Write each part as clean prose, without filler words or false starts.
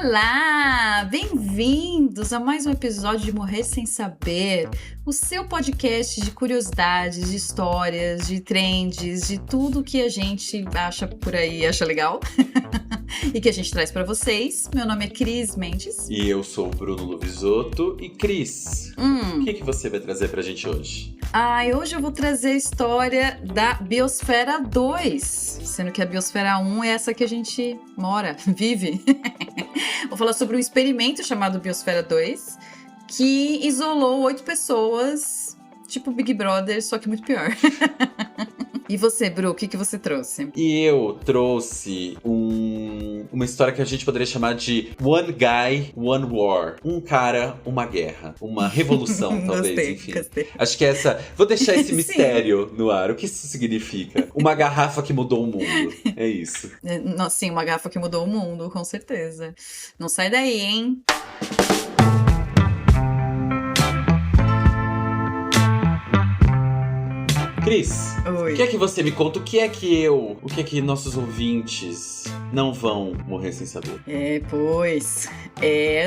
Olá! Bem-vindos a mais um episódio de Morrer Sem Saber, o seu podcast de curiosidades, de histórias, de trends, de tudo que a gente acha por aí, acha legal e que a gente traz pra vocês. Meu nome é Cris Mendes. E eu sou o Bruno Luvisotto. E Cris, o que você vai trazer pra gente hoje? Hoje eu vou trazer a história da Biosfera 2, sendo que a Biosfera 1 é essa que a gente mora, vive. Vou falar sobre um experimento chamado Biosfera 2, que isolou 8 pessoas, tipo Big Brother, só que muito pior. E você, Bru, o que você trouxe? E eu trouxe uma história que a gente poderia chamar de One Guy, One War. Um cara, uma guerra. Uma revolução, talvez, Gostei. Acho que vou deixar esse mistério no ar. O que isso significa? Uma garrafa que mudou o mundo. É isso. Sim, uma garrafa que mudou o mundo, com certeza. Não sai daí, hein? Cris, Oi. o que é que você me conta? O que é que nossos ouvintes não vão morrer sem saber? Pois.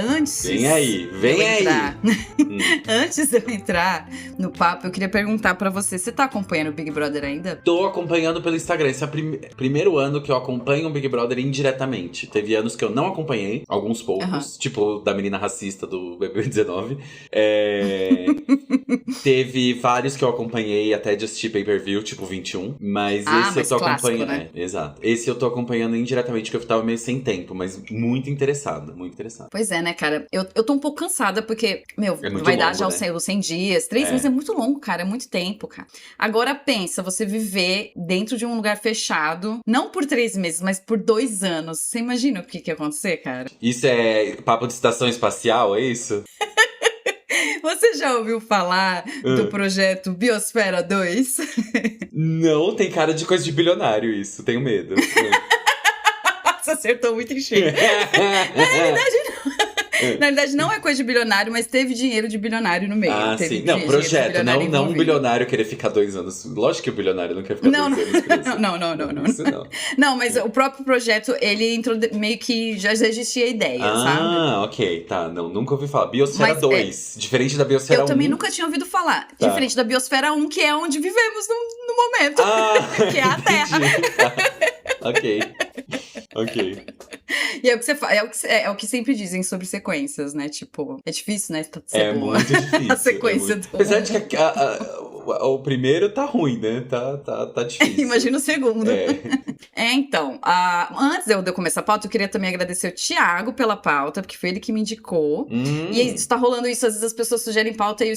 Antes. Vem aí. Antes de eu entrar no papo, eu queria perguntar pra você: você tá acompanhando o Big Brother ainda? Tô acompanhando pelo Instagram. Esse é o primeiro ano que eu acompanho o Big Brother indiretamente. Teve anos que eu não acompanhei, alguns poucos, tipo da menina racista do BBB19. Teve vários que eu acompanhei até de assistir pay-per-view, tipo 21. Mas esse eu tô acompanhando. Né? Exato. Esse eu tô acompanhando indiretamente, porque eu tava meio sem tempo, mas muito interessado. Pois é, né, cara? Eu tô um pouco cansada, porque, vai dar já os 100 dias. 3 meses é muito longo, cara. É muito tempo, cara. Agora pensa, você viver dentro de um lugar fechado, não por 3 meses, mas por 2 anos. Você imagina o que ia acontecer, cara? Isso é papo de estação espacial, é isso? Você já ouviu falar do projeto Biosfera 2? Não, tem cara de coisa de bilionário isso. Tenho medo. Você acertou muito em cheio. Na verdade, não é coisa de bilionário, mas teve dinheiro de bilionário no meio. Sim. Não, projeto. Não um bilionário querer ficar 2 anos. Lógico que o bilionário não quer ficar 2 anos preso. Não. Isso não. Não, mas o próprio projeto, ele entrou meio que já existia a ideia, sabe? Ok. Tá. Não, nunca ouvi falar. Biosfera 2. Diferente da Biosfera 1. Eu também nunca tinha ouvido falar. Tá. Diferente da Biosfera 1, que é onde vivemos no momento. Que é a Terra. Ok. E é o que sempre dizem sobre sequências, né? Tipo, é difícil, né? É muito difícil. A sequência do... Apesar de que o primeiro tá ruim, né? Tá difícil. Imagina o segundo. Então, antes de eu começar a pauta, eu queria também agradecer o Thiago pela pauta, porque foi ele que me indicou. E está rolando isso, às vezes as pessoas sugerem pauta e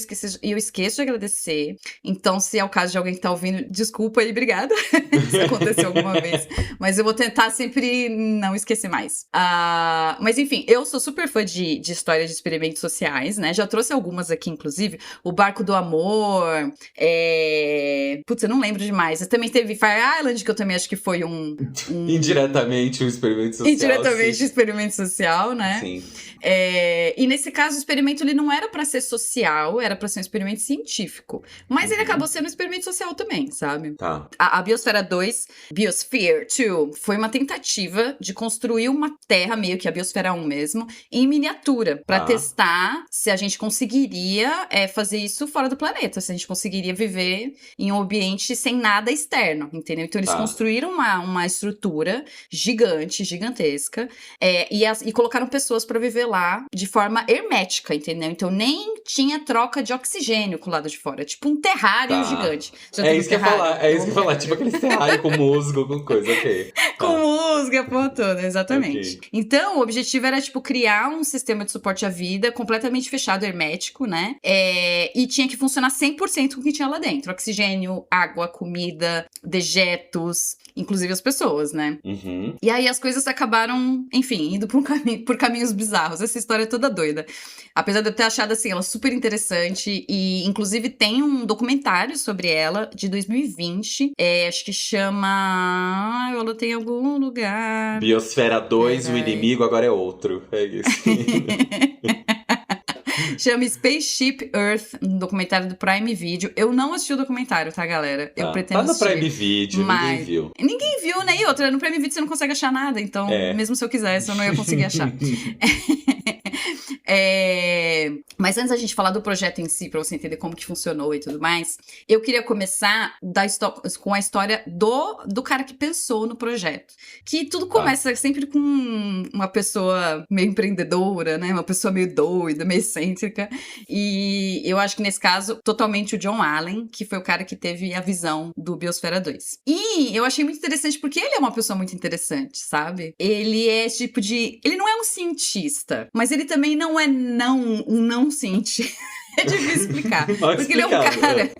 eu esqueço de agradecer. Então, se é o caso de alguém que tá ouvindo, desculpa e obrigada se aconteceu alguma vez. Mas eu vou tentar sempre não esquecer mais. Mas enfim, eu sou super fã de histórias de experimentos sociais, né? Já trouxe algumas aqui, inclusive. O Barco do Amor. Putz, eu não lembro demais. Também teve Fire Island, que eu também acho que foi indiretamente um experimento social. Indiretamente um experimento social, né? Sim. E nesse caso, o experimento ele não era pra ser social, era pra ser um experimento científico. Mas ele acabou sendo um experimento social também, sabe? Tá. A Biosfera 2, Biosphere 2, foi uma tentativa de construir uma terra, meio que a Biosfera 1 mesmo, em miniatura, pra testar se a gente conseguiria fazer isso fora do planeta, se a gente conseguiria viver em um ambiente sem nada externo, entendeu? Então eles construíram uma estrutura gigantesca, e colocaram pessoas pra viver lá de forma hermética, entendeu? Então nem tinha troca de oxigênio com o lado de fora, tipo um terrário gigante. Isso que eu ia falar, tipo aquele terrário com musgo, com coisa, ok. Com musgo, a porra toda, exatamente. Okay. Então, o objetivo era, tipo, criar um sistema de suporte à vida completamente fechado, hermético, né? E tinha que funcionar 100% com o que tinha lá dentro. Oxigênio, água, comida, dejetos, inclusive as pessoas, né? E aí as coisas acabaram, enfim, indo por caminhos bizarros. Essa história é toda doida. Apesar de eu ter achado, assim, ela super interessante e, inclusive, tem um documentário sobre ela de 2020. Acho que chama... eu anotei em algum lugar. Biosfera 2, o inimigo agora é outro. É isso. Chama Spaceship Earth, um documentário do Prime Video. Eu não assisti o documentário, tá, galera? Eu pretendo tá no assistir. Prime Video, ninguém viu. Ninguém viu, né? E outra, no Prime Video você não consegue achar nada, então, mesmo se eu quisesse, eu não ia conseguir achar. Mas antes da gente falar do projeto em si, pra você entender como que funcionou e tudo mais, eu queria começar com a história do cara que pensou no projeto. Que tudo começa sempre com uma pessoa meio empreendedora, né? Uma pessoa meio doida, meio excêntrica. E eu acho que nesse caso, totalmente o John Allen, que foi o cara que teve a visão do Biosfera 2. E eu achei muito interessante porque ele é uma pessoa muito interessante, sabe? Ele é tipo de... Ele não é um cientista, mas ele também não é um não cientista. É difícil explicar. Porque ele é um cara...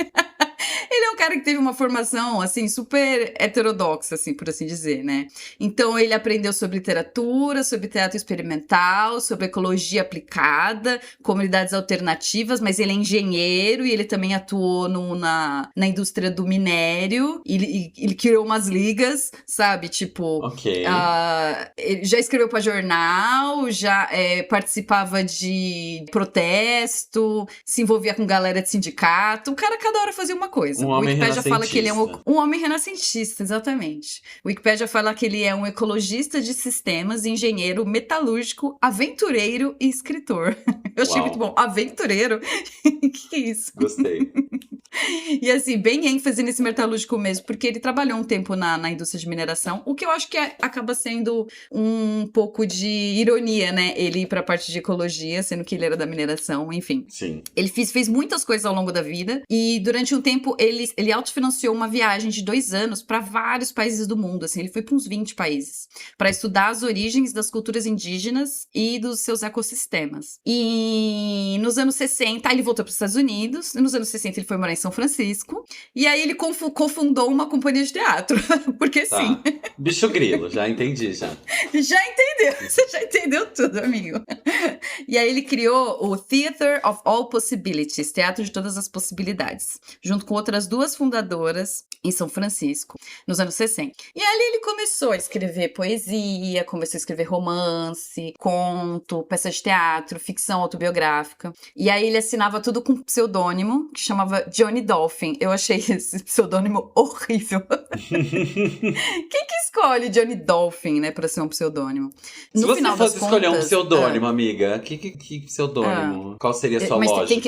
Ele é um cara que teve uma formação, assim, super heterodoxa, assim, por assim dizer, né? Então, ele aprendeu sobre literatura, sobre teatro experimental, sobre ecologia aplicada, comunidades alternativas, mas ele é engenheiro e ele também atuou na indústria do minério. Ele criou umas ligas, sabe? Tipo, ele já escreveu para jornal, já participava de protesto, se envolvia com galera de sindicato. O cara, cada hora fazia uma coisa. Um homem Wikipédia fala que ele é um homem renascentista, exatamente. O Wikipédia fala que ele é um ecologista de sistemas, engenheiro metalúrgico, aventureiro e escritor. Eu achei muito bom. Aventureiro? Que é isso? Gostei. E assim, bem ênfase nesse metalúrgico mesmo, porque ele trabalhou um tempo na indústria de mineração, o que eu acho que acaba sendo um pouco de ironia, né? Ele ir pra parte de ecologia, sendo que ele era da mineração, enfim. Sim. Ele fez muitas coisas ao longo da vida e durante um tempo ele autofinanciou uma viagem de 2 anos para vários países do mundo, assim, ele foi para uns 20 países, para estudar as origens das culturas indígenas e dos seus ecossistemas. E nos anos 60, ele voltou para os Estados Unidos, e nos anos 60 ele foi morar em São Francisco, e aí ele cofundou uma companhia de teatro, porque sim. Bicho grilo, já entendi, já. Já entendeu, você já entendeu tudo, amigo. E aí ele criou o Theater of All Possibilities, Teatro de Todas as Possibilidades, junto com outras 2 fundadoras em São Francisco, nos anos 60. E ali ele começou a escrever poesia, começou a escrever romance, conto, peça de teatro, ficção autobiográfica. E aí ele assinava tudo com um pseudônimo, que chamava Johnny Dolphin. Eu achei esse pseudônimo horrível. Quem que escolhe Johnny Dolphin, né, pra ser um pseudônimo? Se você fosse escolher um pseudônimo, amiga, que pseudônimo? Qual seria a sua lógica? Mas tem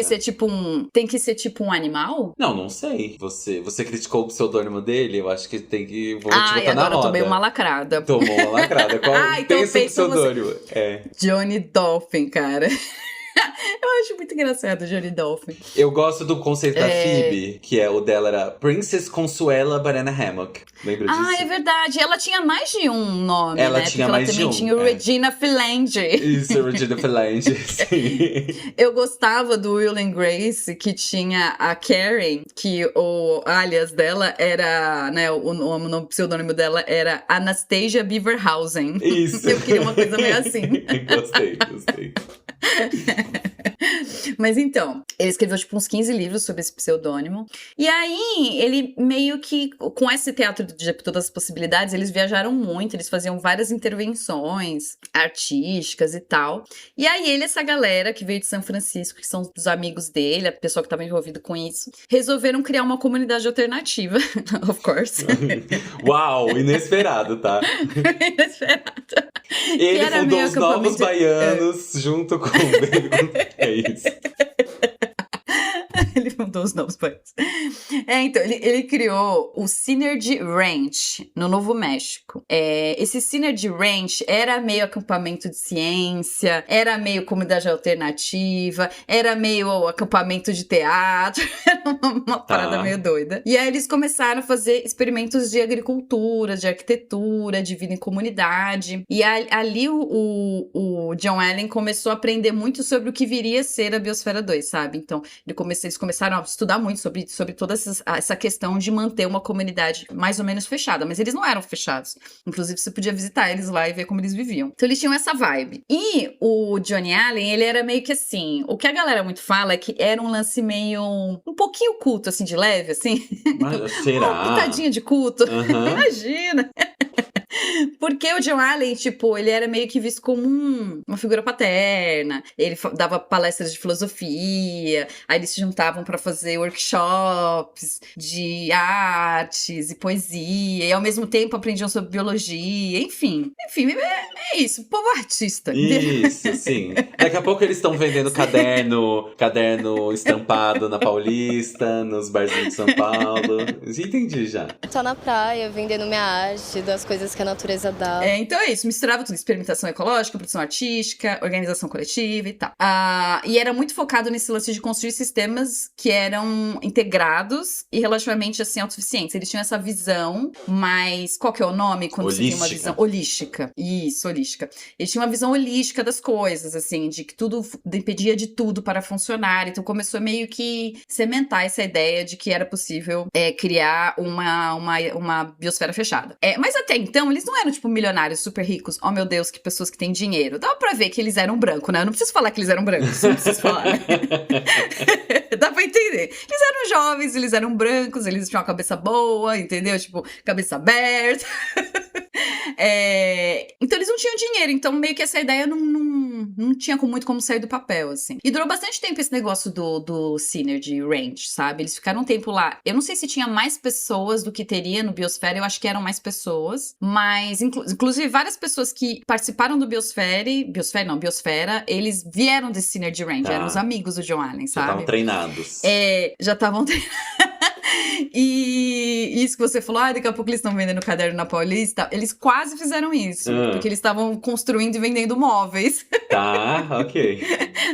que ser tipo um animal? Não sei. Você criticou o pseudônimo dele? Eu acho que tem que... Vou te botar na roda. Agora eu tomei uma lacrada. Tomou uma lacrada. Qual então pensa o pseudônimo? Johnny Dolphin, cara. Eu acho muito engraçado o Johnny Dolphin. Eu gosto do conceito da Phoebe, que o dela era Princess Consuela Banana Hammock. Lembra disso? É verdade. Ela tinha mais de um nome, ela né? Tinha porque mais ela também tinha o Regina Philange. Isso, Regina Philange, sim. Eu gostava do Will and Grace, que tinha a Karen, que o alias dela era, né, o pseudônimo dela era Anastasia Beaverhausen. Isso. Eu queria uma coisa meio assim. Gostei. Mas então, ele escreveu tipo uns 15 livros sobre esse pseudônimo. E aí, ele meio que, com esse teatro de todas as possibilidades, eles viajaram muito, eles faziam várias intervenções artísticas e tal. E aí, essa galera que veio de São Francisco, que são os amigos dele, a pessoa que estava envolvida com isso, resolveram criar uma comunidade alternativa, of course. Uau, inesperado, tá? Inesperado. Ele fundou os Novos Baianos junto com o é isso. Ele fundou os Novos Baianos. Então, ele criou o Synergy Ranch, no Novo México. Esse Synergy Ranch era meio acampamento de ciência, era meio comunidade alternativa, era meio acampamento de teatro, era uma parada meio doida. E aí eles começaram a fazer experimentos de agricultura, de arquitetura, de vida em comunidade. E ali o John Allen começou a aprender muito sobre o que viria a ser a Biosfera 2, sabe? Então, eles começaram a estudar muito sobre toda essa questão de manter uma comunidade mais ou menos fechada, mas eles não eram fechados. Inclusive, você podia visitar eles lá e ver como eles viviam. Então, eles tinham essa vibe. E o Johnny Allen, ele era meio que assim, o que a galera muito fala é que era um lance meio, um pouquinho culto, assim, de leve, assim. Mas será? Uma pitadinha de culto. Uhum. Imagina! Porque o John Allen, tipo, ele era meio que visto como uma figura paterna. Ele dava palestras de filosofia, aí eles se juntavam pra fazer workshops de artes e poesia, e ao mesmo tempo aprendiam sobre biologia, enfim, é isso, povo artista. Isso, sim. Daqui a pouco eles estão vendendo caderno estampado na Paulista, nos barzinhos de São Paulo. Entendi já. Tô na praia, vendendo minha arte, das coisas que a natureza dá. Então é isso, misturava tudo, experimentação ecológica, produção artística, organização coletiva e tal. E era muito focado nesse lance de construir sistemas que eram integrados e relativamente, assim, autossuficientes. Eles tinham essa visão, mas qual que é o nome quando você tem uma visão? Holística. Isso, holística. Eles tinham uma visão holística das coisas, assim, de que tudo dependia de tudo para funcionar. Então começou meio que cimentar essa ideia de que era possível criar uma biosfera fechada. Mas até então, eles não eram, tipo, milionários super ricos. Oh, meu Deus, que pessoas que têm dinheiro. Dá pra ver que eles eram brancos, né? Eu não preciso falar que eles eram brancos. Não preciso falar, né? Dá pra entender. Eles eram jovens, eles eram brancos, eles tinham uma cabeça boa, entendeu? Tipo, cabeça aberta. Então eles não tinham dinheiro, então meio que essa ideia não tinha muito como sair do papel, assim. E durou bastante tempo esse negócio do Synergy Range, sabe? Eles ficaram um tempo lá. Eu não sei se tinha mais pessoas do que teria no Biosfera, eu acho que eram mais pessoas, mas inclusive várias pessoas que participaram do Biosfera, eles vieram desse Synergy Range, eram os amigos do John Allen, sabe? Já estavam treinados. Já estavam treinados. E isso que você falou, daqui a pouco eles estão vendendo caderno na Paulista, eles quase fizeram isso, porque eles estavam construindo e vendendo móveis. Tá, ok.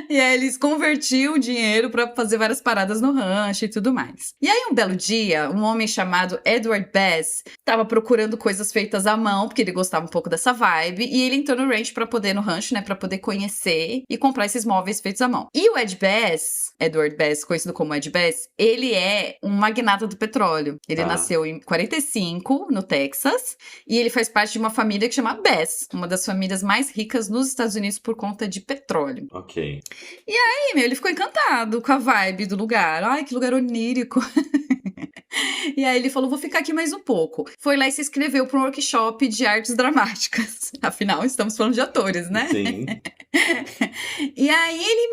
E aí eles convertiam o dinheiro pra fazer várias paradas no rancho e tudo mais. E aí um belo dia, um homem chamado Edward Bass tava procurando coisas feitas à mão, porque ele gostava um pouco dessa vibe, e ele entrou no rancho, né, pra poder conhecer e comprar esses móveis feitos à mão. E o Edward Bass, conhecido como Ed Bass, ele é um magnata do petróleo. Ele nasceu em 45, no Texas, e ele faz parte de uma família que chama Bass, uma das famílias mais ricas nos Estados Unidos por conta de petróleo. Ok. E aí, ele ficou encantado com a vibe do lugar. Ai, que lugar onírico. E aí ele falou, vou ficar aqui mais um pouco. Foi lá e se inscreveu para um workshop de artes dramáticas. Afinal, estamos falando de atores, né? Sim. E aí ele,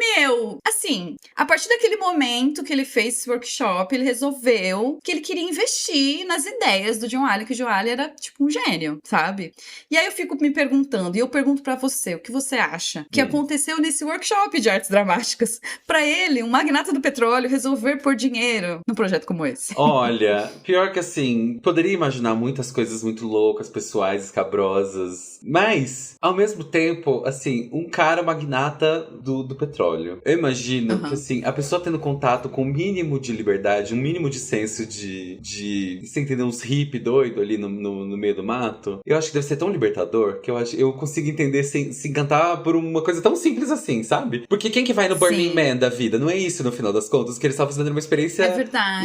assim, a partir daquele momento que ele fez esse workshop, ele resolveu que ele queria investir nas ideias do John Allen, que o John Allen era, tipo, um gênio, sabe? E aí eu fico me perguntando, e eu pergunto pra você, o que você acha que aconteceu nesse workshop de artes dramáticas? Pra ele, um magnata do petróleo, resolver pôr dinheiro num projeto como esse. Olha, pior que assim, poderia imaginar muitas coisas muito loucas, pessoais, escabrosas, mas, ao mesmo tempo, assim, um cara magnata do petróleo. Eu imagino que, assim, a pessoa tendo contato com um mínimo de liberdade, um mínimo de senso de você entender, uns hippie doido ali no meio do mato, eu acho que deve ser tão libertador que eu consigo entender se encantar por uma coisa tão simples assim, sabe? Porque quem que vai no Burning Man da vida? Não é isso, no final das contas, que eles estavam fazendo uma experiência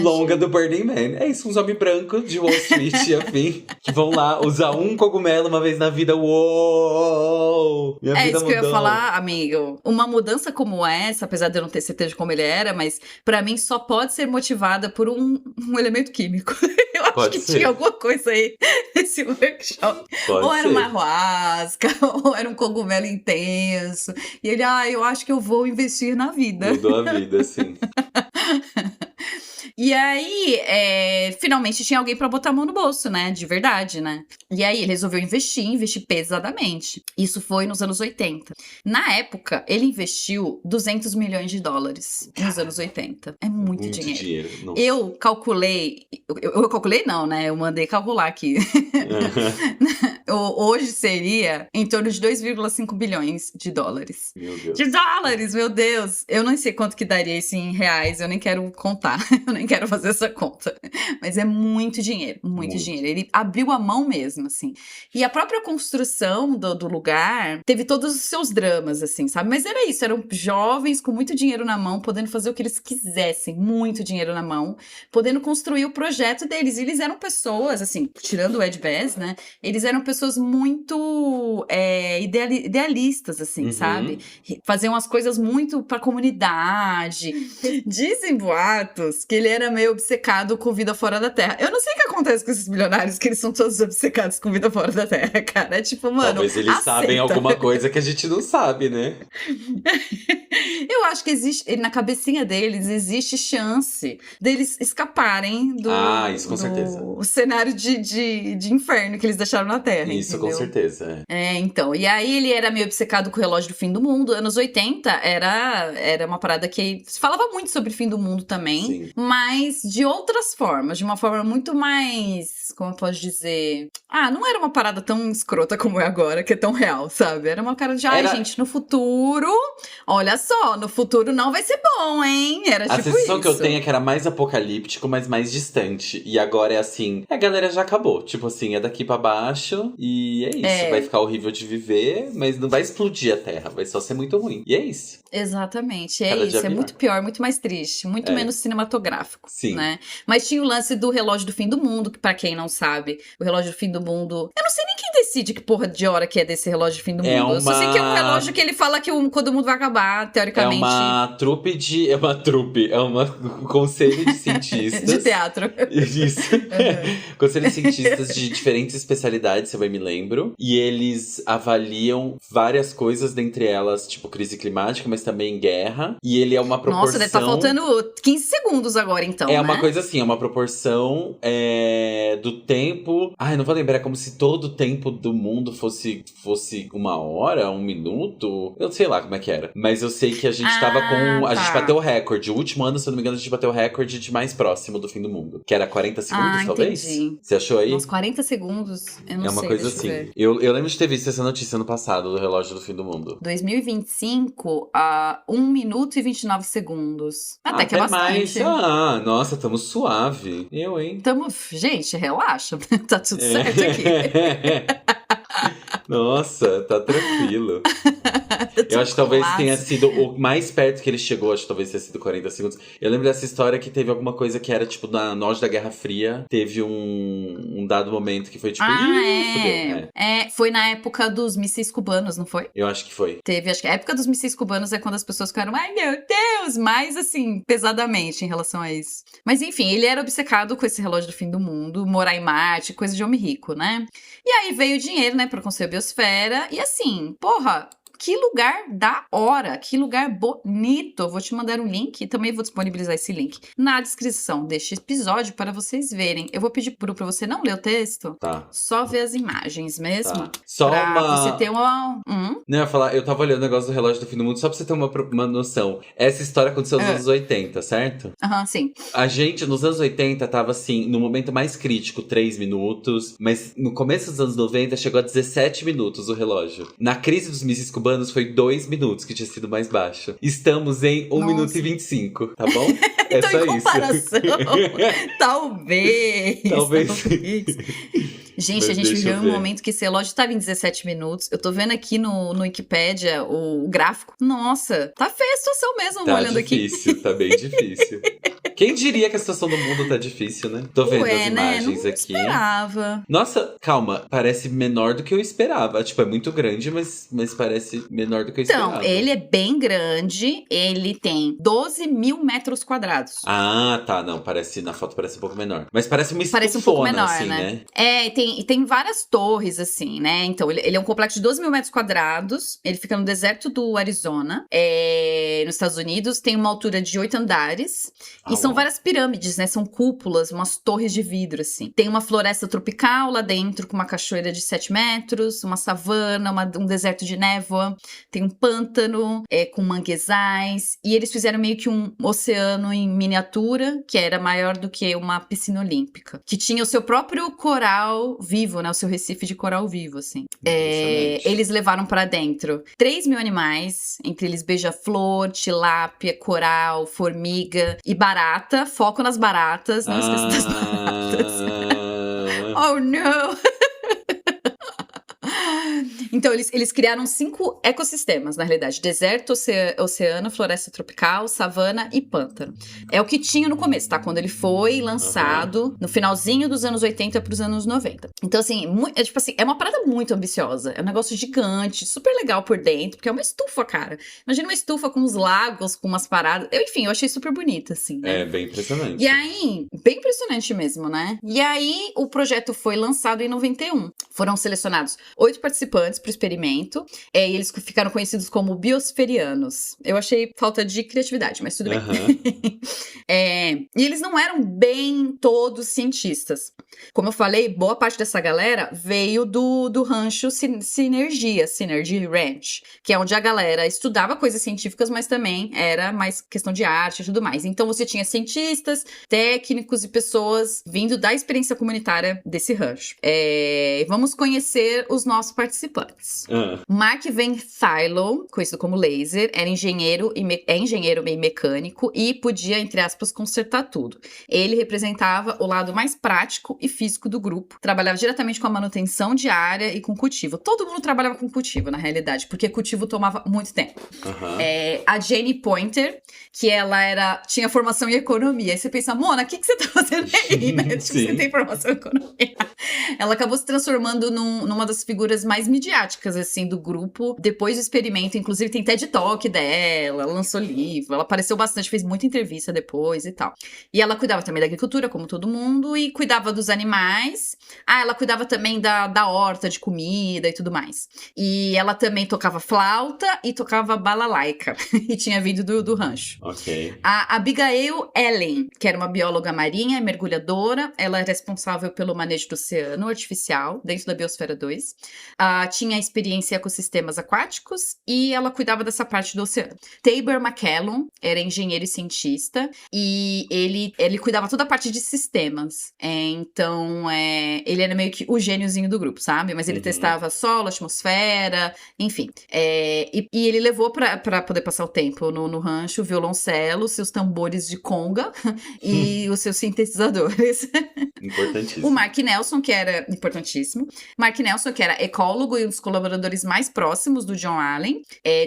longa do Burning Man. É isso, uns homens brancos de Wall Street e afim, que vão lá usar um cogumelo uma vez na vida. Uou! Minha vida isso mudou. Que eu ia falar, amigo. Uma mudança como essa, apesar de eu não ter certeza de como ele era, mas pra mim só pode ser motivada por um elemento químico. Eu acho que tinha alguma coisa aí nesse workshop. Ou era uma ayahuasca, ou era um cogumelo intenso. E ele, eu acho que eu vou investir na vida. Mudou a vida, sim. E aí, finalmente tinha alguém pra botar a mão no bolso, né? De verdade, né? E aí ele resolveu investir pesadamente. Isso foi nos anos 80. Na época, ele investiu $200 milhões nos anos 80. É muito dinheiro. Eu calculei... Eu calculei não, né? Eu mandei calcular aqui. Hoje seria em torno de 2,5 bilhões de dólares. Meu Deus. De dólares, meu Deus! Eu não sei quanto que daria isso em reais, eu nem quero contar. Eu nem quero fazer essa conta. Mas é muito dinheiro, muito dinheiro. Ele abriu a mão mesmo, assim. E a própria construção do lugar teve todos os seus dramas, assim, sabe? Mas era isso, eram jovens com muito dinheiro na mão, podendo fazer o que eles quisessem, muito dinheiro na mão, podendo construir o projeto deles. E eles eram pessoas, assim, tirando o Ed Bass, né? Eles eram pessoas pessoas muito idealistas, assim, sabe? Faziam as coisas muito pra comunidade. Dizem boatos que ele era meio obcecado com vida fora da Terra. Eu não sei o que acontece com esses milionários, que eles são todos obcecados com vida fora da Terra, cara. É tipo, mano, talvez eles sabem alguma coisa que a gente não sabe, né? Eu acho que existe, na cabecinha deles, existe chance deles escaparem do, isso com certeza. O cenário de inferno que eles deixaram na Terra, Isso, entendeu? com certeza. Então. E aí ele era meio obcecado com o relógio do fim do mundo. Anos 80 era uma parada que se falava muito sobre o fim do mundo também. Sim. Mas de outras formas. De uma forma muito mais, como eu posso dizer... não era uma parada tão escrota como é agora, que é tão real, sabe? Era uma cara de, gente, no futuro... Olha só, no futuro não vai ser bom, hein? Era tipo isso. A sensação que eu tenho é que era mais apocalíptico, mas mais distante. E agora é assim, a galera já acabou. Tipo assim, é daqui pra baixo e é isso. Vai ficar horrível de viver, mas não vai explodir a Terra. Vai só ser muito ruim. E é isso. Exatamente, Cada isso. dia É muito pior, muito mais triste. Muito menos cinematográfico, Sim. Né? Mas tinha o lance do relógio do fim do mundo, que pra quem não sabe, o relógio do fim do mundo... Eu não sei nem quem decide que porra de hora que é desse relógio do fim do mundo. Eu só sei que é um relógio que ele fala que quando o mundo vai acabar, teoricamente. É um conselho de cientistas. De teatro. Isso. Conselho de cientistas de diferentes especialidades, se eu bem me lembro. E eles avaliam várias coisas, dentre elas, tipo, crise climática, mas também guerra. E ele é uma proporção... Nossa, deve estar faltando 15 segundos agora, então, É uma coisa assim, é uma proporção do tempo... não vou lembrar, é como se todo o tempo do mundo fosse 1 hora, 1 minuto. Eu sei lá como é que era. Mas eu sei que a gente tava com... A gente bateu o recorde. O último ano, se eu não me engano, a gente bateu o recorde de mais próximo do fim do mundo. Que era 40 segundos, talvez? Entendi. Você achou aí? Uns 40 segundos, eu não sei. É uma coisa assim. Eu lembro de ter visto essa notícia no passado, do relógio do fim do mundo. 2025, 1 minuto e 29 segundos. Até que é bastante. Mais. Nossa, tamo suave. Eu, hein? Gente, relaxa. Tá tudo certo aqui. Nossa, tá tranquilo. Eu acho que talvez tenha sido o mais perto que ele chegou, acho que talvez tenha sido 40 segundos. Eu lembro dessa história que teve alguma coisa que era, tipo, no auge da Guerra Fria. Teve um dado momento que foi, tipo... fudeu. Foi na época dos mísseis cubanos, não foi? Eu acho que foi. Acho que a época dos mísseis cubanos é quando as pessoas ficaram, ai meu Deus, mais assim, pesadamente em relação a isso. Mas enfim, ele era obcecado com esse relógio do fim do mundo, morar em Marte, coisa de homem rico, né? E aí veio o dinheiro, né, pra construir a biosfera. E assim, porra... Que lugar da hora, que lugar bonito. Eu vou te mandar um link e também vou disponibilizar esse link na descrição deste episódio para vocês verem. Eu vou pedir pra você não ler o texto, só ver as imagens mesmo. Tá. Só você ter uma... Não, eu ia falar, eu tava olhando o negócio do relógio do fim do mundo só pra você ter uma noção. Essa história aconteceu nos anos 80, certo? Sim. A gente, nos anos 80, tava assim, no momento mais crítico, 3 minutos. Mas no começo dos anos 90, chegou a 17 minutos o relógio. Na crise dos mísseis cubanos, foi 2 minutos que tinha sido mais baixo. Estamos em 1 minuto e 25, tá bom? É então, só em comparação, isso. Talvez. Gente, Mas a gente viveu um momento que esse relógio estava em 17 minutos. Eu tô vendo aqui no Wikipédia o gráfico. Nossa, tá feia a situação mesmo, olhando difícil, aqui. Tá bem difícil. Quem diria que a situação do mundo tá difícil, né? Tô vendo as imagens não aqui. Esperava. Nossa, calma. Parece menor do que eu esperava. Tipo, é muito grande, mas parece menor do que eu esperava. Então, ele é bem grande. Ele tem 12 mil metros quadrados. Tá. Não, na foto parece um pouco menor. Mas parece uma estufona, parece um pouco menor, assim, né? E tem várias torres, assim, né? Então, ele é um complexo de 12 mil metros quadrados. Ele fica no deserto do Arizona, nos Estados Unidos. Tem uma altura de 8 andares. E são várias pirâmides, né? São cúpulas, umas torres de vidro, assim. Tem uma floresta tropical lá dentro, com uma cachoeira de 7 metros, uma savana, um deserto de névoa. Tem um pântano com manguezais. E eles fizeram meio que um oceano em miniatura, que era maior do que uma piscina olímpica. Que tinha o seu próprio coral vivo, né? O seu recife de coral vivo, assim. Eles levaram pra dentro 3 mil animais, entre eles beija-flor, tilápia, coral, formiga e barata. Foco nas baratas, não esqueça das baratas. Oh, não! Então, eles criaram 5 ecossistemas, na realidade. Deserto, oceano, floresta tropical, savana e pântano. É o que tinha no começo, tá? Quando ele foi lançado, no finalzinho dos anos 80 pros anos 90. Então, assim, tipo assim, é uma parada muito ambiciosa. É um negócio gigante, super legal por dentro, porque é uma estufa, cara. Imagina uma estufa com uns lagos, com umas paradas. Enfim, eu achei super bonita, assim, né? É, bem impressionante. E aí, bem impressionante mesmo, né? E aí, o projeto foi lançado em 91. Foram selecionados 8 participantes pro experimento, e eles ficaram conhecidos como biosferianos. Eu achei falta de criatividade, mas tudo bem. E eles não eram bem todos cientistas. Como eu falei, boa parte dessa galera veio do rancho Synergy Ranch, que é onde a galera estudava coisas científicas, mas também era mais questão de arte e tudo mais. Então você tinha cientistas, técnicos e pessoas vindo da experiência comunitária desse rancho. Vamos conhecer os nossos participantes. Mark Van Thilo, conhecido como Laser, era engenheiro e mecânico e podia, entre aspas, consertar tudo. Ele representava o lado mais prático e físico do grupo. Trabalhava diretamente com a manutenção diária e com cultivo. Todo mundo trabalhava com cultivo, na realidade, porque cultivo tomava muito tempo. A Jane Pointer, que ela tinha formação em economia. Aí você pensa, Mona, o que você tá fazendo aí, né? Tipo, você tem formação em economia. Ela acabou se transformando numa das figuras mais midiáticas, assim, do grupo. Depois do experimento, inclusive tem TED Talk dela, ela lançou livro, ela apareceu bastante, fez muita entrevista depois e tal. E ela cuidava também da agricultura, como todo mundo, e cuidava dos animais. Ela cuidava também da horta de comida e tudo mais. E ela também tocava flauta e tocava balalaica. E tinha vindo do rancho. A Abigail Allen, que era uma bióloga marinha e mergulhadora, ela é responsável pelo manejo do oceano artificial, dentro da Biosfera 2. Tinha experiência em ecossistemas aquáticos e ela cuidava dessa parte do oceano. Tabor McCallum era engenheiro e cientista e ele cuidava toda a parte de sistemas. Então, ele era meio que o gêniozinho do grupo, sabe? Mas ele testava solo, atmosfera, enfim. E ele levou pra poder passar o tempo no rancho, o violoncelo, seus tambores de conga e os seus sintetizadores. Importantíssimo. O Mark Nelson, que era importantíssimo. Mark Nelson, que era ecólogo e um dos colaboradores mais próximos do John Allen,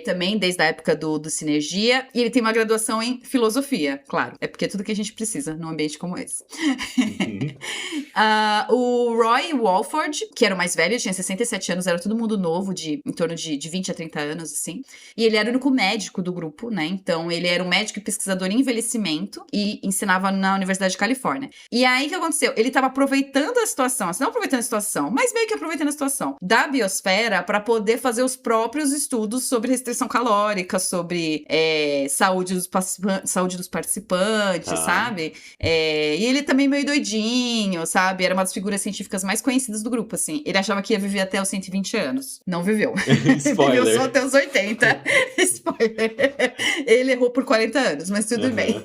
também desde a época do Sinergia. E ele tem uma graduação em filosofia, claro. É porque é tudo que a gente precisa num ambiente como esse. O Roy Walford, que era o mais velho, tinha 67 anos, era todo mundo novo, em torno de 20 a 30 anos, assim. E ele era o único médico do grupo, né? Então, ele era um médico e pesquisador em envelhecimento e ensinava na Universidade de Califórnia. E aí, o que aconteceu? Ele estava aproveitando a situação, assim, não aproveitando a situação, mas meio que aproveitando a situação da biosfera para poder fazer os próprios estudos sobre restrição calórica, sobre saúde dos participantes, sabe? E ele também meio doidinho, sabe? Era uma das figuras científicas mais conhecidas do grupo, assim. Ele achava que ia viver até os 120 anos. Não viveu. Spoiler. Viveu só até os 80. Spoiler. Ele errou por 40 anos, mas tudo bem.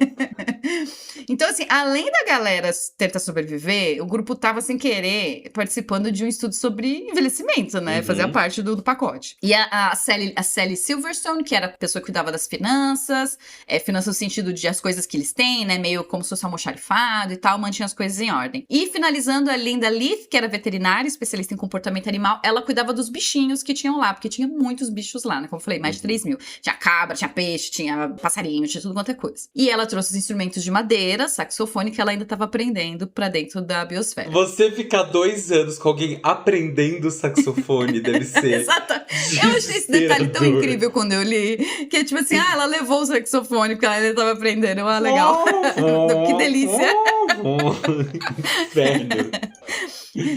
Então, assim, além da galera tentar sobreviver, o grupo tava, sem querer, participando de um estudo sobre envelhecimento, né? Fazia parte do pacote. E a Sally Silverstone, que era a pessoa que cuidava das finanças, finanças no sentido de as coisas que eles têm, né? Meio como se fosse almoxarifado e tal, mantinha as coisas em ordem. E finalizando, a Linda Leith, que era veterinária, especialista em comportamento animal, ela cuidava dos bichinhos que tinham lá, porque tinha muitos bichos lá, né? Como eu falei, mais de 3 mil. Tinha cabra, tinha peixe, tinha passarinho, tinha tudo quanto é coisa. E ela trouxe os instrumentos de madeira, saxofone, que ela ainda tava aprendendo pra dentro da biosfera. Você ficar 2 anos com alguém aprendendo saxofone deve ser. Exato. Eu achei esse detalhe tão incrível quando eu li, que é tipo assim, ela levou o saxofone porque ela ainda tava aprendendo. Legal. Que delícia. Inferno.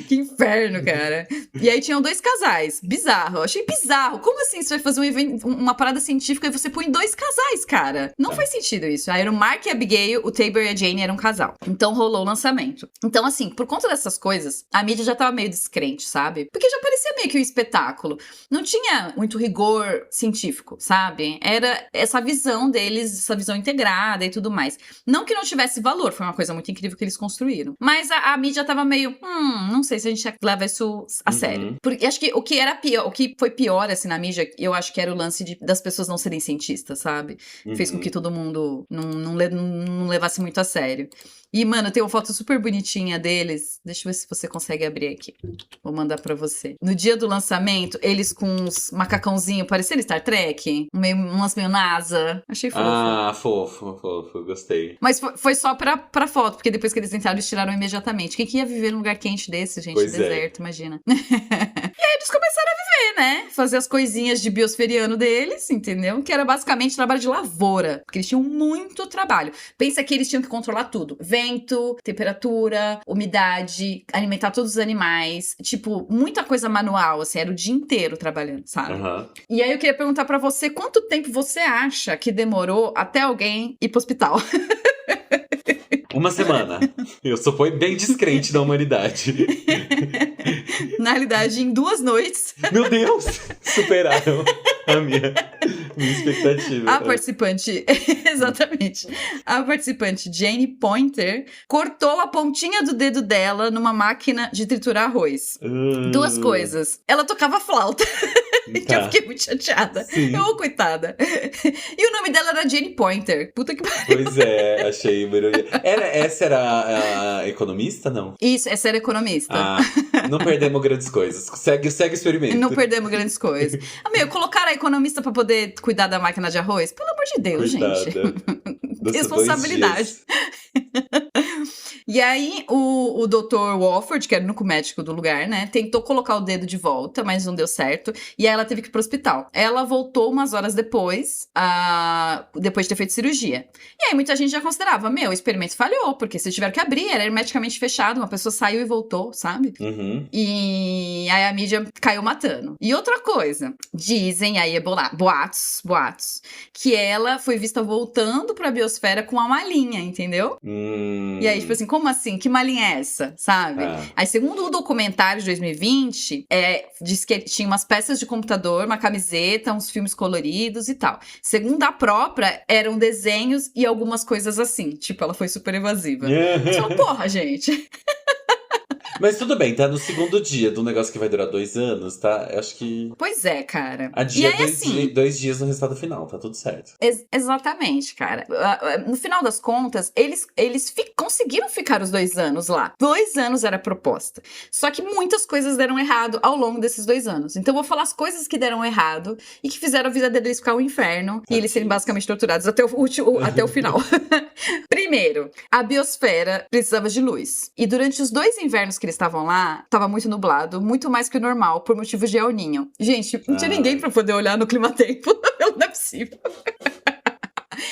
Que inferno, cara. E aí tinham 2 casais. Bizarro. Eu achei bizarro. Como assim você vai fazer um evento, uma parada científica e você põe 2 casais, cara? Não faz sentido isso. Aí era o Mark e a Abigail, o Tabor e a Jane eram um casal. Então rolou o lançamento. Então, assim, por conta dessas coisas, a mídia já tava meio descrente, sabe? Porque já parecia meio que um espetáculo. Não tinha muito rigor científico, sabe? Era essa visão deles, essa visão integrada e tudo mais. Não que não tivesse valor, foi uma coisa muito incrível que eles construíram. Mas a mídia tava meio, não sei se a gente leva isso a sério. Porque acho que o que era pior, o que foi pior, assim, na mídia, eu acho que era o lance das pessoas não serem cientistas, sabe? Fez com que todo mundo não levasse muito a sério. E, mano, tem uma foto super bonitinha deles. Deixa eu ver se você consegue abrir aqui. Vou mandar pra você. No dia do lançamento, eles com uns macacãozinhos parecendo Star Trek. Um lance meio NASA. Achei fofo. Ah, fofo, gostei. Mas foi só pra foto, porque depois que eles entraram, eles tiraram imediatamente. Quem que ia viver num lugar quente desse, gente? Pois Deserto, imagina. E aí eles começaram a viver, né? Fazer as coisinhas de biosferiano deles, entendeu? Que era basicamente trabalho de lavoura. Porque eles tinham muito trabalho. Pensa que eles tinham que controlar tudo. Vento, temperatura, umidade, alimentar todos os animais. Tipo, muita coisa manual, assim. Era o dia inteiro trabalhando, sabe? Uhum. E aí eu queria perguntar pra você, quanto tempo você acha que demorou até alguém ir pro hospital? Uma semana. Eu só fui bem descrente da humanidade. Na realidade, em 2 noites. Meu Deus! Superaram a minha expectativa. A participante, exatamente, a participante Jane Pointer cortou a pontinha do dedo dela numa máquina de triturar arroz. 2 coisas. Ela tocava flauta. Que eu fiquei muito chateada. Eu, coitada. E o nome dela era Jane Pointer. Puta que pariu. Pois é, achei ironia. Essa era a economista, não? Isso, essa era economista. Ah, não perdemos grandes coisas. Segue o experimento. Não perdemos grandes coisas. Colocaram a economista pra poder cuidar da máquina de arroz? Pelo amor de Deus, gente. Responsabilidade. E aí, o Dr. Walford, que era o único médico do lugar, né, tentou colocar o dedo de volta, mas não deu certo. E aí ela teve que ir pro hospital. Ela voltou umas horas depois, depois de ter feito cirurgia. E aí muita gente já considerava, o experimento falhou, porque se tiveram que abrir, era hermeticamente fechado, uma pessoa saiu e voltou, sabe? Uhum. E aí a mídia caiu matando. E outra coisa, dizem, aí é boatos, que ela foi vista voltando pra biosfera com uma malinha, entendeu? E aí, tipo assim, como assim? Que malinha é essa? Sabe? Aí, segundo o documentário de 2020, diz que tinha umas peças de computador, uma camiseta, uns filmes coloridos e tal. Segundo a própria, eram desenhos e algumas coisas assim. Tipo, ela foi super evasiva. Você falou, porra, gente. Mas tudo bem, tá no segundo dia do negócio que vai durar 2 anos, tá? Eu acho que... Pois é, cara. Adia e aí, 2 dias no resultado final, tá tudo certo. Exatamente, cara. No final das contas, eles conseguiram ficar os 2 anos lá. 2 anos era a proposta. Só que muitas coisas deram errado ao longo desses 2 anos. Então eu vou falar as coisas que deram errado e que fizeram a vida deles ficar um inferno. E eles serem basicamente torturados até o final. Primeiro, a biosfera precisava de luz. E durante os 2 invernos que eles estavam lá, tava muito nublado, muito mais que o normal, por motivos de El Niño. Gente, não tinha ninguém pra poder olhar no clima-tempo. Não é possível.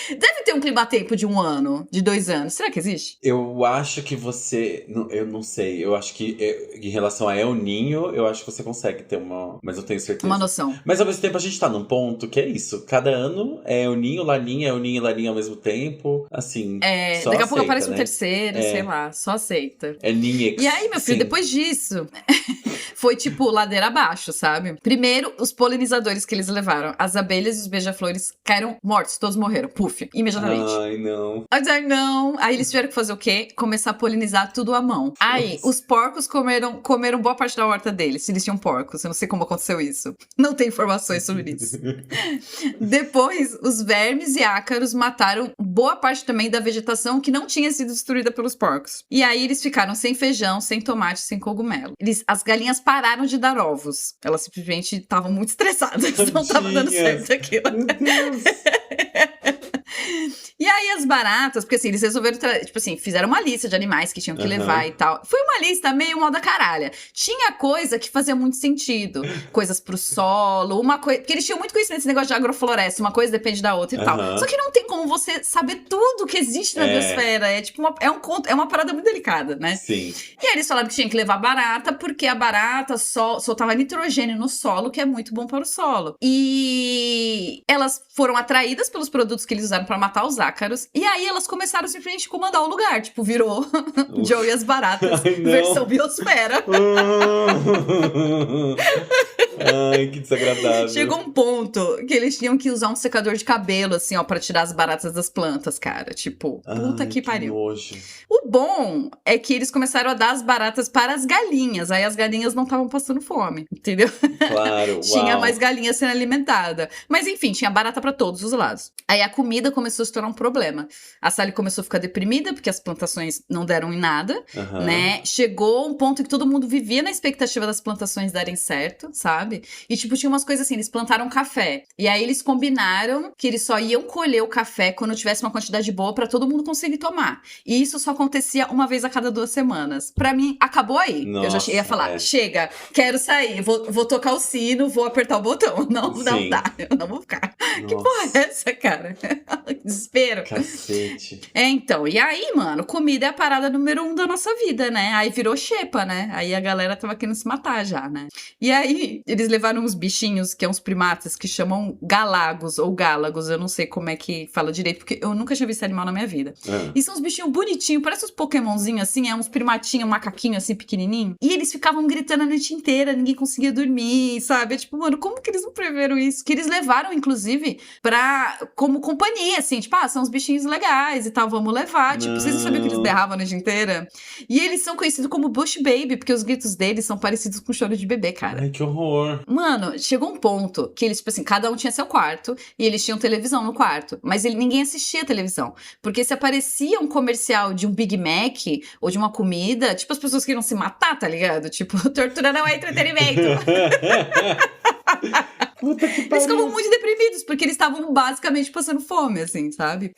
Deve ter um clima-tempo de 1 ano, de 2 anos. Será que existe? Eu acho que você... Eu não sei. Eu acho que em relação a El Niño, eu acho que você consegue ter uma... Mas eu tenho certeza. Uma noção. Mas ao mesmo tempo a gente tá num ponto que é isso. Cada ano é El Niño, Laninha, El Niño e Laninha ao mesmo tempo. Assim, só daqui a pouco aceita, aparece um né? terceiro, sei lá. Só aceita. É Ninhex. E aí, meu filho, depois disso... Foi tipo ladeira abaixo, sabe? Primeiro, os polinizadores que eles levaram. As abelhas e os beija-flores caíram mortos. Todos morreram. Puf. Imediatamente. Ai, não. Ai, não. Aí eles tiveram que fazer o quê? Começar a polinizar tudo à mão. Aí, os porcos comeram boa parte da horta deles. Se eles tinham porcos. Eu não sei como aconteceu isso. Não tem informações sobre isso. Depois, os vermes e ácaros mataram boa parte também da vegetação que não tinha sido destruída pelos porcos. E aí, eles ficaram sem feijão, sem tomate, sem cogumelo. As galinhas pararam de dar ovos. Elas simplesmente estavam muito estressadas. Não estava dando certo aquilo. Meu Deus. E aí as baratas, porque assim, eles resolveram, tipo assim, fizeram uma lista de animais que tinham que levar e tal. Foi uma lista meio mal da caralha. Tinha coisa que fazia muito sentido. Coisas pro solo, uma coisa... Porque eles tinham muito conhecimento desse negócio de agrofloresta, uma coisa depende da outra e tal. Só que não tem como você saber tudo que existe na biosfera. É tipo é uma parada muito delicada, né? Sim. E aí eles falaram que tinha que levar barata, porque a barata soltava nitrogênio no solo, que é muito bom para o solo. E elas foram atraídas pelos produtos que eles usaram pra matar os ácaros. E aí elas começaram simplesmente a comandar o lugar. Tipo, virou Joe e as baratas, versão biosfera. Ai, que desagradável. Chegou um ponto que eles tinham que usar um secador de cabelo, assim, ó, pra tirar as baratas das plantas, cara. Tipo, puta que pariu. Nojo. O bom é que eles começaram a dar as baratas para as galinhas. Aí as galinhas não estavam passando fome, entendeu? Claro, Tinha uau. mais galinha sendo alimentada. Mas enfim, tinha barata pra todos os lados. Aí a comida começou a se tornar um problema. A Sally começou a ficar deprimida, porque as plantações não deram em nada, né? Chegou um ponto que todo mundo vivia na expectativa das plantações darem certo, sabe? E tipo, tinha umas coisas assim, eles plantaram café. E aí eles combinaram que eles só iam colher o café quando tivesse uma quantidade boa pra todo mundo conseguir tomar. E isso só acontecia uma vez a cada 2 semanas. Pra mim, acabou aí. Nossa, eu já ia falar, chega, quero sair, vou tocar o sino, vou apertar o botão. Não dá, eu não vou ficar. Nossa. Que porra é essa, cara? Desespero. Cacete. Então, e aí, mano, comida é a parada número 1 da nossa vida, né? Aí virou xepa, né? Aí a galera tava querendo se matar já, né? E aí, eles levaram uns bichinhos, que é uns primatas, que chamam galagos ou gálagos, eu não sei como é que fala direito, porque eu nunca tinha visto animal na minha vida. E são uns bichinhos bonitinhos, parece uns pokémonzinhos assim, é uns primatinhos, um macaquinho assim, pequenininho. E eles ficavam gritando a noite inteira, ninguém conseguia dormir, sabe? É tipo, mano, como que eles não preveram isso? Que eles levaram, inclusive, como companhia, assim, tipo, são uns bichinhos legais e tal, vamos levar. Tipo, vocês não sabiam que eles berravam a noite inteira? E eles são conhecidos como Bush Baby, porque os gritos deles são parecidos com choro de bebê, cara. Ai, que horror. Mano, chegou um ponto que eles, tipo assim, cada um tinha seu quarto e eles tinham televisão no quarto, mas ninguém assistia televisão. Porque se aparecia um comercial de um Big Mac ou de uma comida, tipo, as pessoas queriam se matar, tá ligado? Tipo, tortura não é entretenimento. Puta que pariu. Eles ficavam muito deprimidos, porque eles estavam basicamente passando fome, assim, sabe?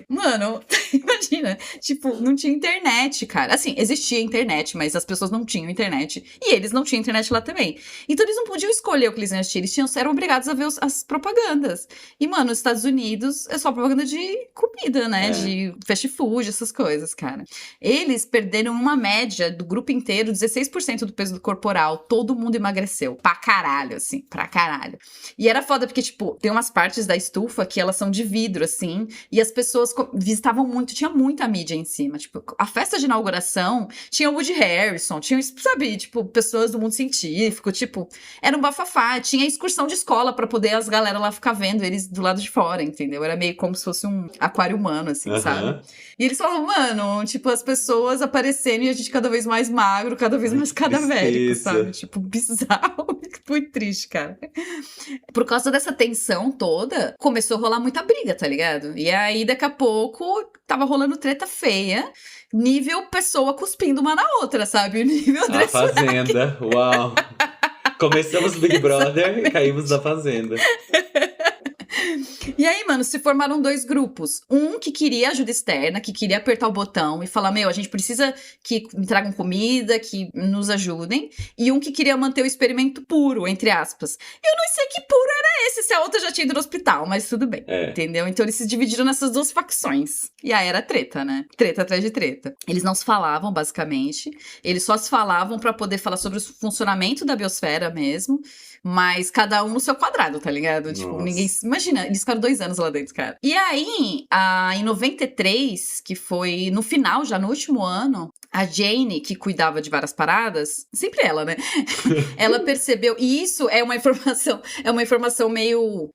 Mano, imagina, tipo, não tinha internet, cara. Assim, existia internet, mas as pessoas não tinham internet. E eles não tinham internet lá também. Então eles não podiam escolher o que eles iam assistir, eles eram obrigados a ver as propagandas. E, mano, os Estados Unidos é só propaganda de comida, né? De fast food, essas coisas, cara. Eles perderam uma média do grupo inteiro, 16% do peso corporal. Todo mundo emagreceu. Pra caralho, assim, pra caralho. E era foda porque, tipo, tem umas partes da estufa que elas são de vidro, assim, e as pessoas visitavam muito, tinha muita mídia em cima. Tipo, a festa de inauguração tinha o Woody Harrison, tinha, sabe, tipo, pessoas do mundo científico, tipo, era um bafafá. Tinha excursão de escola pra poder as galera lá ficar vendo eles do lado de fora, entendeu? Era meio como se fosse um aquário humano, assim, sabe? E eles falavam, mano, tipo, as pessoas aparecendo e a gente cada vez mais magro, cada vez mais cadavérico, sabe? Tipo, bizarro. Muito triste, cara. Por causa dessa tensão toda, começou a rolar muita briga, tá ligado? E aí, daqui a pouco, tava rolando treta feia, nível pessoa cuspindo uma na outra, sabe? O nível A Fazenda, uau. Começamos Big Brother e caímos na Fazenda. E aí, mano, se formaram 2 grupos. Um que queria ajuda externa, que queria apertar o botão e falar, a gente precisa que me tragam comida, que nos ajudem. E um que queria manter o experimento puro, entre aspas. Eu não sei que puro era esse, se a outra já tinha ido no hospital, mas tudo bem. Entendeu? Então eles se dividiram nessas 2 facções. E aí era treta, né? Treta atrás de treta. Eles não se falavam, basicamente. Eles só se falavam pra poder falar sobre o funcionamento da biosfera mesmo. Mas cada um no seu quadrado, tá ligado? Nossa. Tipo, ninguém... Imagina, eles ficaram 2 anos lá dentro, cara. E aí, em 93, que foi no final, já no último ano, a Jane, que cuidava de várias paradas, sempre ela, né? Ela percebeu, e isso é uma informação meio...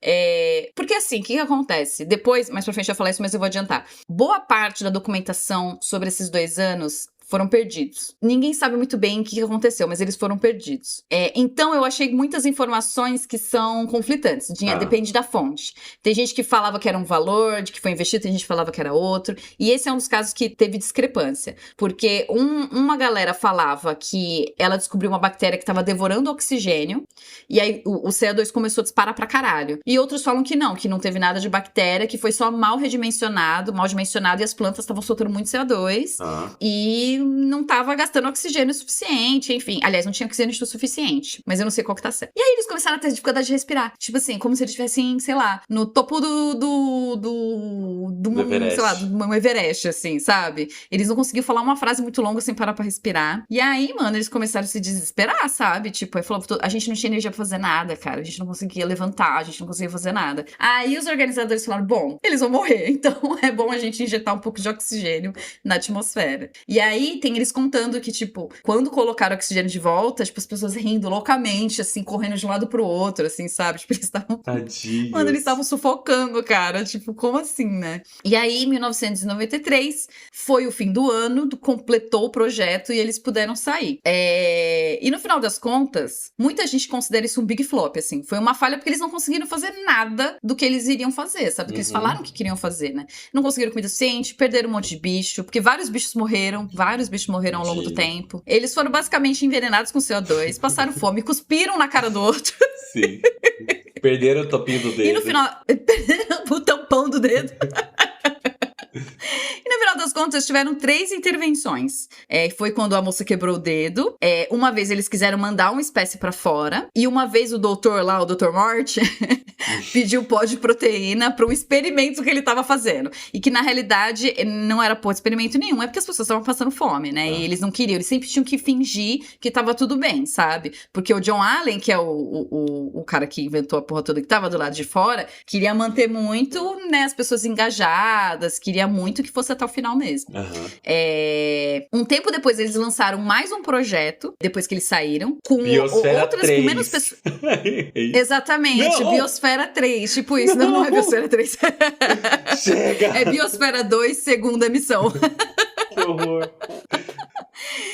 Porque assim, o que acontece? Depois, mais pra frente eu vou falar isso, mas eu vou adiantar. Boa parte da documentação sobre esses 2 anos foram perdidos. Ninguém sabe muito bem o que aconteceu, mas eles foram perdidos. Então, eu achei muitas informações que são conflitantes. Depende da fonte. Tem gente que falava que era um valor, de que foi investido, tem gente que falava que era outro. E esse é um dos casos que teve discrepância. Porque uma galera falava que ela descobriu uma bactéria que estava devorando oxigênio, e aí o CO2 começou a disparar pra caralho. E outros falam que não teve nada de bactéria, que foi só mal dimensionado, e as plantas estavam soltando muito CO2. E não tava gastando oxigênio suficiente, enfim. Aliás, não tinha oxigênio suficiente, mas eu não sei qual que tá certo. E aí eles começaram a ter dificuldade de respirar. Tipo assim, como se eles estivessem, sei lá, no topo do Everest. Sei lá, do Everest, assim, sabe? Eles não conseguiam falar uma frase muito longa sem parar pra respirar. E aí, mano, eles começaram a se desesperar, sabe? Tipo, aí falou, a gente não tinha energia pra fazer nada, cara. A gente não conseguia levantar, a gente não conseguia fazer nada. Aí os organizadores falaram, bom, eles vão morrer, então é bom a gente injetar um pouco de oxigênio na atmosfera. E aí aí tem eles contando que, tipo, quando colocaram oxigênio de volta, tipo, as pessoas rindo loucamente, assim, correndo de um lado pro outro, assim, sabe? Tipo, eles estavam... Tadinhos. Mano, eles estavam sufocando, cara. Tipo, como assim, né? E aí, em 1993, foi o fim do ano, completou o projeto e eles puderam sair. E no final das contas, muita gente considera isso um big flop, assim. Foi uma falha porque eles não conseguiram fazer nada do que eles iriam fazer, sabe? Do que eles falaram que queriam fazer, né? Não conseguiram comida suficiente, perderam um monte de bicho, porque vários bichos morreram ao longo do tempo. Eles foram basicamente envenenados com CO2, passaram fome, cuspiram na cara do outro. Sim. Perderam o topinho do dedo. E no final, perderam o tampão do dedo. E no final das contas, tiveram 3 intervenções. Foi quando a moça quebrou o dedo. Uma vez eles quiseram mandar uma espécie pra fora. E uma vez o doutor lá, o Dr. Mort, pediu pó de proteína para um experimento que ele tava fazendo. E que, na realidade, não era pó de experimento nenhum. É porque as pessoas estavam passando fome, né? E eles não queriam. Eles sempre tinham que fingir que tava tudo bem, sabe? Porque o John Allen, que é o cara que inventou a porra toda, que tava do lado de fora, queria manter muito, né, as pessoas engajadas. Queria muito que fosse até o final mesmo. Um tempo depois, eles lançaram mais um projeto, depois que eles saíram, com Biosfera outras, 3. com menos pessoas. Exatamente, Biosfera 3, tipo isso. Não é Biosfera 3. Chega! É Biosfera 2, segunda missão. Que horror.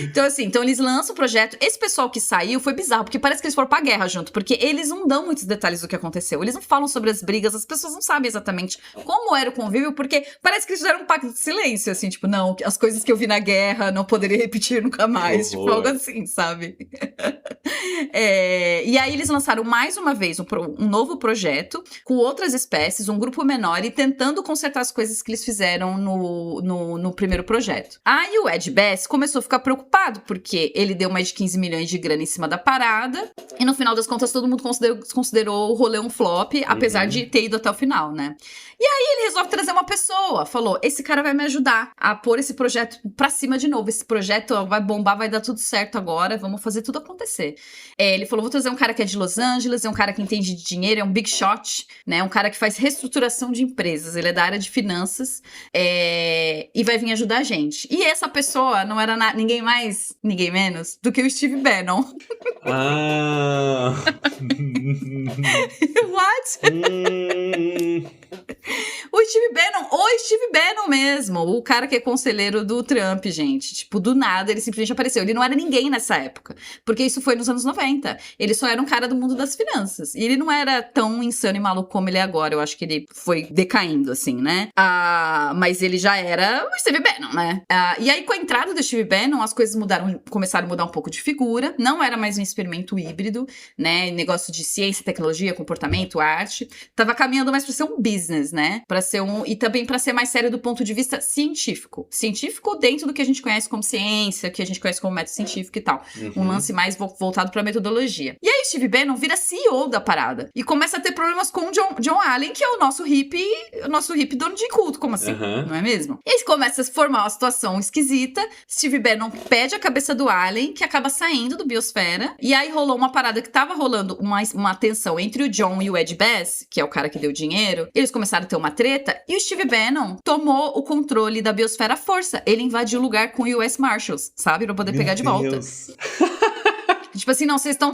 Então, assim, eles lançam o projeto. Esse pessoal que saiu foi bizarro, porque parece que eles foram pra guerra junto, porque eles não dão muitos detalhes do que aconteceu. Eles não falam sobre as brigas, as pessoas não sabem exatamente como era o convívio, porque parece que eles fizeram um pacto de silêncio, assim, tipo, não, as coisas que eu vi na guerra não poderia repetir nunca mais, tipo, algo assim, sabe? E aí eles lançaram mais uma vez um novo projeto com outras espécies, um grupo menor, e tentando consertar as coisas que eles fizeram no primeiro projeto. Aí o Ed Bass começou a ficar preocupado, porque ele deu mais de 15 milhões de grana em cima da parada, e no final das contas todo mundo considerou o rolê um flop, apesar de ter ido até o final, né? E aí ele resolve trazer uma pessoa, falou, esse cara vai me ajudar a pôr esse projeto pra cima de novo, esse projeto vai bombar, vai dar tudo certo agora, vamos fazer tudo acontecer. Ele falou, vou trazer um cara que é de Los Angeles, é um cara que entende de dinheiro, é um big shot, né, um cara que faz reestruturação de empresas, ele é da área de finanças, e vai vir ajudar a gente. E essa pessoa não era ninguém mais, ninguém menos, do que o Steve Bannon. What? O Steve Bannon mesmo, o cara que é conselheiro do Trump, gente. Tipo, do nada, ele simplesmente apareceu. Ele não era ninguém nessa época, porque isso foi nos anos 90. Ele só era um cara do mundo das finanças. E ele não era tão insano e maluco como ele é agora. Eu acho que ele foi decaindo, assim, né? Mas ele já era o Steve Bannon, né? E aí, com a entrada do Steve Bannon, as coisas começaram a mudar um pouco de figura. Não era mais um experimento híbrido, né? Negócio de ciência, tecnologia, comportamento, arte. Tava caminhando mais pra ser um business, né? E também pra ser mais sério do ponto de vista científico. Científico dentro do que a gente conhece como ciência, que a gente conhece como método científico e tal. Um lance mais voltado pra metodologia. E aí, Steve Bannon vira CEO da parada. E começa a ter problemas com o John Allen, que é o nosso hippie dono de culto. Como assim? Não é mesmo? E aí começa a se formar uma situação esquisita. Steve Bannon pede a cabeça do Allen, que acaba saindo do Biosfera. E aí rolou uma parada que tava rolando uma tensão entre o John e o Ed Bass, que é o cara que deu dinheiro. Eles começaram a ter uma treta. E o Steve Bannon tomou o controle da Biosfera à força. Ele invadiu o lugar com o US Marshals, sabe? Pra poder pegar de volta. Tipo assim, não, vocês estão...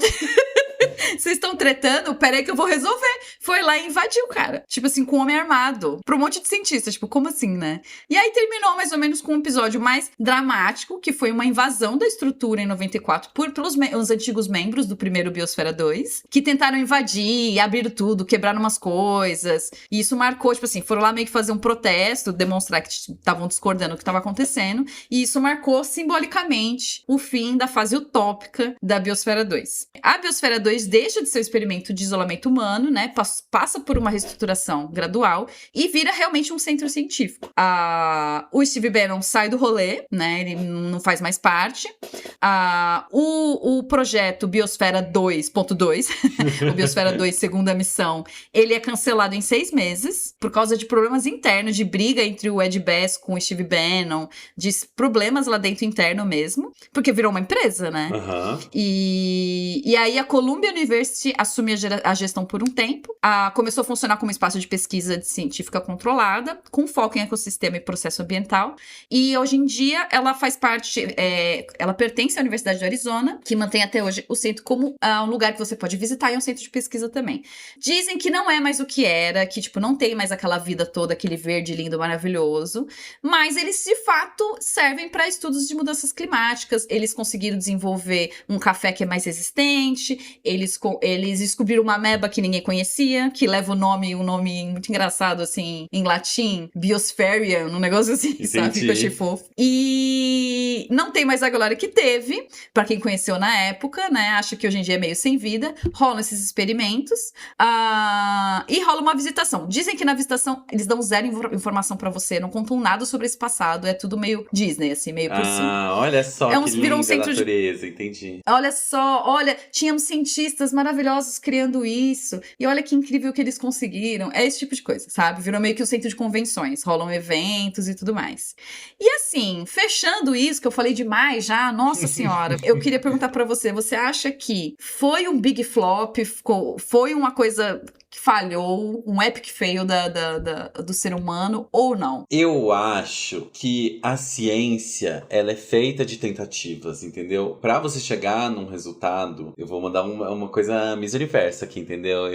Vocês estão tretando? Peraí que eu vou resolver. Foi lá e invadiu, cara. Tipo assim, com um homem armado. Pra um monte de cientista. Tipo, como assim, né? E aí terminou mais ou menos com um episódio mais dramático, que foi uma invasão da estrutura em 94 pelos os antigos membros do primeiro Biosfera 2, que tentaram invadir, abriram tudo, quebraram umas coisas. E isso marcou, tipo assim, foram lá meio que fazer um protesto, demonstrar que estavam discordando do que estava acontecendo. E isso marcou simbolicamente o fim da fase utópica da Biosfera 2. A Biosfera 2 deixa de ser um experimento de isolamento humano, né? Passa por uma reestruturação gradual e vira realmente um centro científico. O Steve Bannon sai do rolê, né? Ele não faz mais parte. O projeto Biosfera 2.2, o Biosfera 2 segunda missão, ele é cancelado em 6 meses por causa de problemas internos, de briga entre o Ed Bass com o Steve Bannon, de problemas lá dentro interno mesmo, porque virou uma empresa, né? E aí a Columbia University assume a gestão por um tempo. começou a funcionar como espaço de pesquisa científica controlada, com foco em ecossistema e processo ambiental. E hoje em dia ela faz parte, ela pertence à Universidade de Arizona, que mantém até hoje o centro como um lugar que você pode visitar e um centro de pesquisa também. Dizem que não é mais o que era, que tipo, não tem mais aquela vida toda, aquele verde lindo, maravilhoso, mas eles de fato servem para estudos de mudanças climáticas. Eles conseguiram desenvolver um café que é mais resistente, eles descobriram uma ameba que ninguém conhecia, que leva um nome muito engraçado, assim, em latim, Biospherian, um negócio assim, Entendi. sabe? Que eu achei fofo. E não tem mais a glória que teve, pra quem conheceu na época, né? Acho que hoje em dia é meio sem vida. Rolam esses experimentos e rola uma visitação. Dizem que na visitação eles dão zero informação pra você, não contam nada sobre esse passado, é tudo meio Disney, assim, meio por cima. Olha só que linda virou um a centro natureza, entendi. Olha só, olha, tínhamos cientistas maravilhosos criando isso, e olha que incrível que eles conseguiram. É esse tipo de coisa, sabe? Virou meio que um centro de convenções, rolam eventos e tudo mais. E assim, fechando isso, que eu falei demais já, nossa senhora, eu queria perguntar pra você, você acha que foi um big flop, foi uma coisa que falhou, um epic fail do ser humano ou não? Eu acho que a ciência, ela é feita de tentativas, entendeu? Pra você chegar num resultado, eu vou mandar uma coisa Miss Universo aqui, entendeu?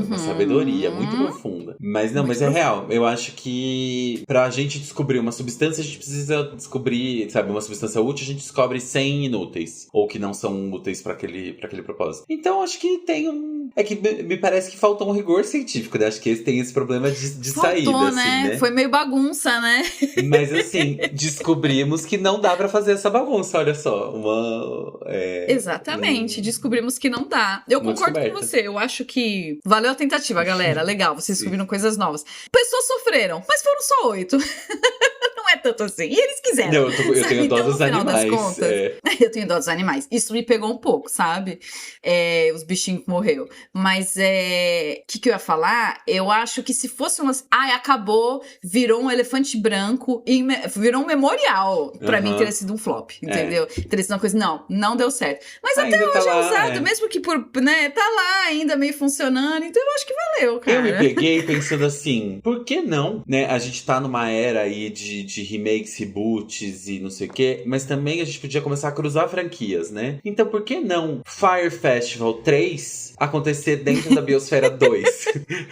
Uma sabedoria muito profunda. Mas é real. Eu acho que pra gente descobrir uma substância, a gente precisa descobrir, sabe, uma substância útil, a gente descobre 100 inúteis. Ou que não são úteis pra aquele propósito. Então, acho que tem É que me parece que faltou um rigor científico, né? Acho que tem esse problema de saída, assim, né? Foi meio bagunça, né? Mas, assim, descobrimos que não dá pra fazer essa bagunça, olha só. Exatamente, descobrimos que não dá. Eu concordo com você, eu acho que valeu a tentativa, galera. Legal, vocês descobriram coisas novas. Pessoas sofreram, mas foram só 8. Não é tanto assim. E eles quiseram. Não, eu tenho dó dos animais. Eu tenho dó dos animais. Isso me pegou um pouco, sabe? Os bichinhos que morreu. Mas o que eu ia falar? Eu acho que se fosse acabou, virou um elefante branco e virou um memorial. Pra mim teria sido um flop, entendeu? Teria sido uma coisa, não deu certo. Mas até ainda hoje tá é lá, usado, mesmo que tá lá ainda meio funcionando. Então eu acho que valeu, cara. Eu me peguei pensando assim, por que não? Né? A gente tá numa era aí de remakes, reboots e não sei o quê, mas também a gente podia começar a cruzar franquias, né? Então por que não Fire Festival 3 acontecer dentro da Biosfera 2?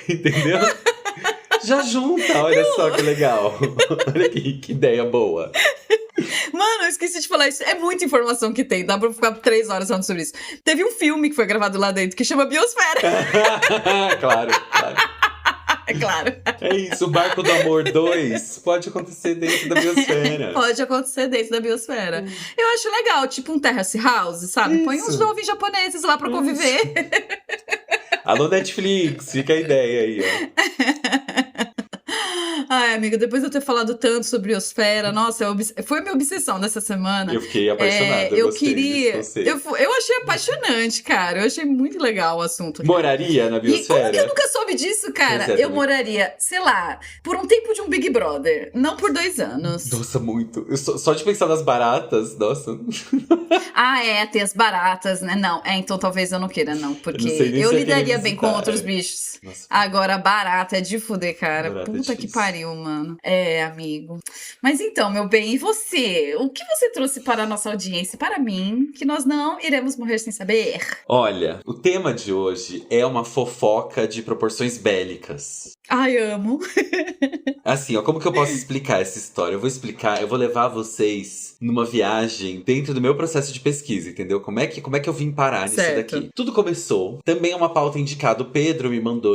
Entendeu? Já junta, olha só que legal. Olha que ideia boa. Mano, eu esqueci de falar isso. É muita informação que tem. Dá pra ficar 3 horas falando sobre isso. Teve um filme que foi gravado lá dentro que chama Biosfera. Claro. É claro. É isso, o Barco do Amor 2 pode acontecer dentro da Biosfera. Pode acontecer dentro da Biosfera. Eu acho legal, tipo um Terrace House, sabe? Isso. Põe uns jovens japoneses lá pra conviver. Alô, Netflix, fica a ideia aí, ó. Ai, amiga, depois de eu ter falado tanto sobre Biosfera, nossa, foi a minha obsessão dessa semana. Eu fiquei apaixonada, eu gostei queria. disso, Eu achei apaixonante, cara. Eu achei muito legal o assunto. Moraria na Biosfera? E como que eu nunca soube disso, cara? Eu moraria, sei lá, por um tempo de um Big Brother, não por 2 anos. Nossa, muito. Só de pensar nas baratas, nossa. Tem as baratas, né? Não, então talvez eu não queira, não. Porque eu lidaria bem com outros bichos. Nossa. Agora, barata é de fuder, cara. Puta que pariu, mano. Amigo. Mas então, meu bem, e você? O que você trouxe para a nossa audiência, para mim, que nós não iremos morrer sem saber? Olha, o tema de hoje é uma fofoca de proporções bélicas. Ai, amo. Assim, ó, como que eu posso explicar essa história? Eu vou levar vocês numa viagem dentro do meu processo de pesquisa, entendeu? Como é que eu vim parar nisso daqui? Tudo começou, também é uma pauta indicada, o Pedro me mandou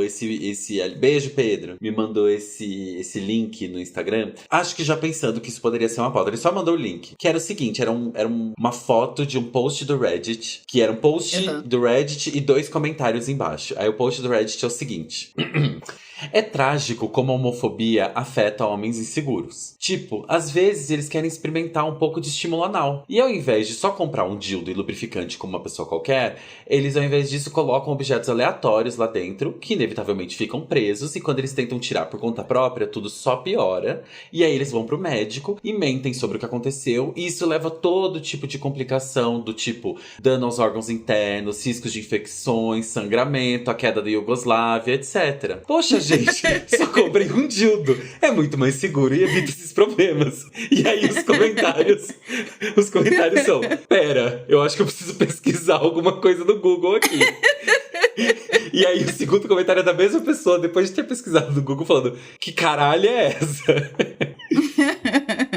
beijo, Pedro, me mandou esse link no Instagram, acho que já pensando que isso poderia ser uma pauta, ele só mandou o link, que era o seguinte, era uma foto de um post do Reddit, que era um post do Reddit e 2 comentários embaixo. Aí o post do Reddit é o seguinte... É trágico como a homofobia afeta homens inseguros. Tipo, às vezes eles querem experimentar um pouco de estímulo anal. E ao invés de só comprar um dildo e lubrificante como uma pessoa qualquer, eles ao invés disso colocam objetos aleatórios lá dentro, que inevitavelmente ficam presos, e quando eles tentam tirar por conta própria, tudo só piora. E aí eles vão pro médico e mentem sobre o que aconteceu, e isso leva a todo tipo de complicação, do tipo dano aos órgãos internos, riscos de infecções, sangramento, a queda da Iugoslávia, etc. Poxa, gente, só comprei um dildo. É muito mais seguro e evita esses problemas. E aí os comentários são: pera, eu acho que eu preciso pesquisar alguma coisa no Google aqui. E aí o segundo comentário é da mesma pessoa, depois de ter pesquisado no Google, falando: que caralho é essa?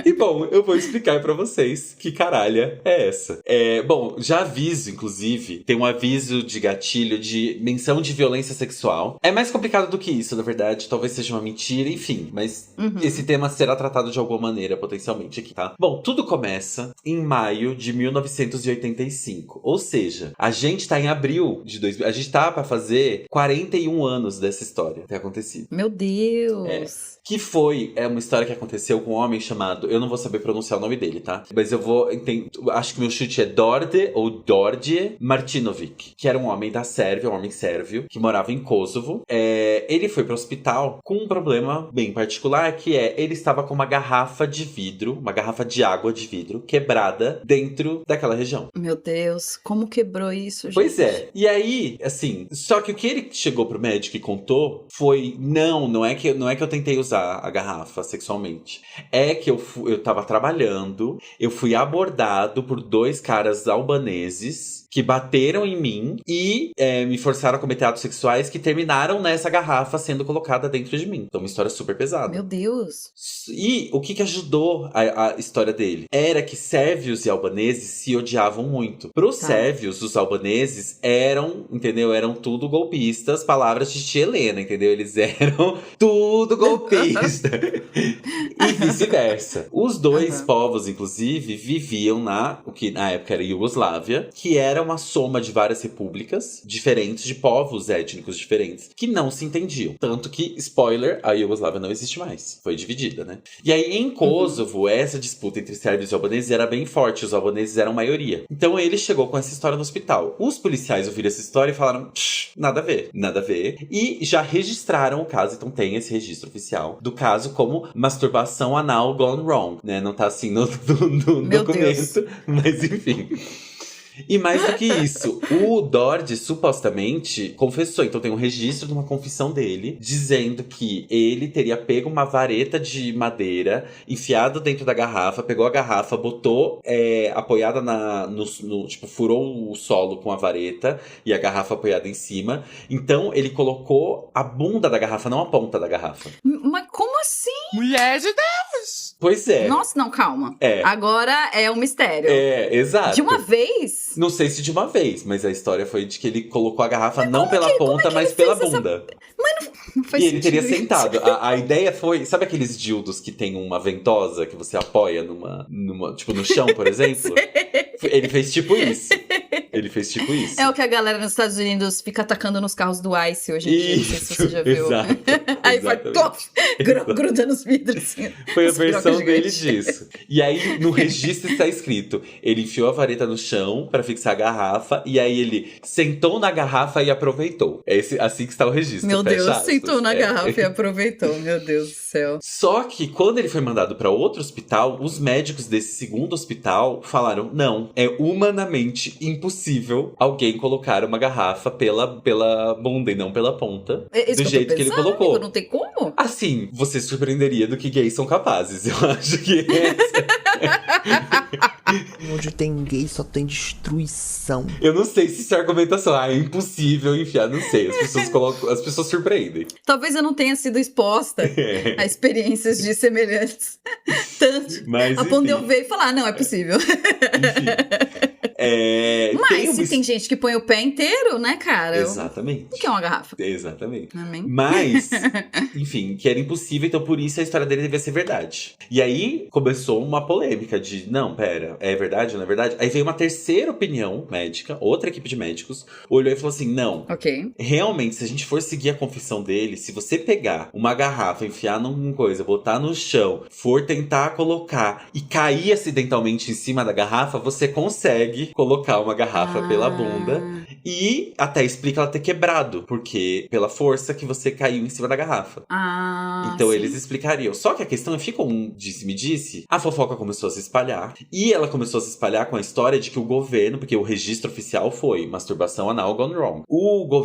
E bom, eu vou explicar pra vocês que caralha é essa. Bom, já aviso, inclusive, tem um aviso de gatilho de menção de violência sexual. É mais complicado do que isso, na verdade. Talvez seja uma mentira, enfim. Mas esse tema será tratado de alguma maneira, potencialmente, aqui, tá? Bom, tudo começa em maio de 1985. Ou seja, a gente tá em abril de 2000. A gente tá pra fazer 41 anos dessa história ter acontecido. Meu Deus! Que foi uma história que aconteceu com um homem chamado... Eu não vou saber pronunciar o nome dele, tá? Mas eu vou... Acho que meu chute é Đorđe Martinović, que era um homem da Sérvia, um homem sérvio, que morava em Kosovo. Ele foi pro hospital com um problema bem particular, que ele estava com uma garrafa de vidro, uma garrafa de água de vidro, quebrada dentro daquela região. Meu Deus, como quebrou isso, gente? Pois é. E aí, assim... Só que o que ele chegou pro médico e contou foi... Não é que eu tentei usar a garrafa sexualmente. É que eu tava trabalhando, eu fui abordado por 2 caras albaneses que bateram em mim e me forçaram a cometer atos sexuais que terminaram nessa garrafa sendo colocada dentro de mim. Então, uma história super pesada. Meu Deus! E o que ajudou a história dele? Era que sérvios e albaneses se odiavam muito. Pros sérvios, os albaneses eram, entendeu? Eram tudo golpistas, palavras de tia Helena, entendeu? Eles eram tudo golpistas. E vice-versa. Os 2 povos, inclusive, viviam o que na época era Iugoslávia, que era uma soma de várias repúblicas diferentes, de povos étnicos diferentes, que não se entendiam. Tanto que, spoiler, a Iugoslávia não existe mais. Foi dividida, né? E aí, em Kosovo, essa disputa entre sérvios e albaneses era bem forte. Os albaneses eram a maioria. Então, ele chegou com essa história no hospital. Os policiais ouviram essa história e falaram: nada a ver, nada a ver. E já registraram o caso, então tem esse registro oficial do caso como masturbação anal gone wrong, né? Não tá assim no documento, Deus. Mas enfim. E mais do que isso, o Đorđe supostamente confessou. Então tem um registro de uma confissão dele, dizendo que ele teria pego uma vareta de madeira, enfiado dentro da garrafa, pegou a garrafa, botou apoiada tipo, furou o solo com a vareta e a garrafa apoiada em cima. Então ele colocou a bunda da garrafa, não a ponta da garrafa. Mas como assim? Mulher de Deus! Pois é. Nossa, não, calma. Agora é um mistério. Exato. De uma vez? Não sei se de uma vez, mas a história foi de que ele colocou a garrafa não pela ponta, mas pela bunda. Mas não faz E ele teria sentido sentado. A ideia foi... Sabe aqueles dildos que tem uma ventosa que você apoia tipo, no chão, por exemplo? Ele fez tipo isso. É o que a galera nos Estados Unidos fica atacando nos carros do Ice hoje em dia. Não sei se você já viu. Exato, Aí vai, gruda nos vidros, assim. Foi a versão dele disso. E aí, no registro está escrito: ele enfiou a vareta no chão pra fixar a garrafa, e aí ele sentou na garrafa e aproveitou. É assim que está o registro. Meu Deus, sentou na garrafa e aproveitou. Meu Deus do céu. Só que quando ele foi mandado pra outro hospital, os médicos desse segundo hospital falaram: não, é humanamente impossível alguém colocar uma garrafa pela bunda e não pela ponta, do jeito que ele colocou. Amigo, não tem como? Assim, você se surpreenderia do que gays são capazes. Eu acho que Onde tem gay só tem destruição. Eu não sei se isso é argumentação. É impossível enfiar, não sei. As pessoas surpreendem. Talvez eu não tenha sido exposta a experiências de semelhantes. Tanto. Mas, a ponto de eu ver e falar, não, é possível. Enfim. Mas se tem gente que põe o pé inteiro, né, cara? Exatamente. O que é uma garrafa? Exatamente. Amém? Mas, enfim, que era impossível, então por isso a história dele devia ser verdade. E aí começou uma polêmica de, não, pera, é verdade ou não é verdade? Aí veio uma terceira opinião médica, outra equipe de médicos, olhou e falou assim, não, Ok. realmente, se a gente for seguir a confissão dele, se você pegar uma garrafa, enfiar numa coisa, botar no chão, for tentar colocar e cair acidentalmente em cima da garrafa, você consegue colocar uma garrafa pela bunda e até explica ela ter quebrado, porque pela força que você caiu em cima da garrafa. Então sim. eles explicariam. Só que a questão é, fica um disse-me-disse, a fofoca começou a se espalhar, e ela começou a se espalhar com a história de que o governo, porque o registro oficial foi masturbação anal gone wrong.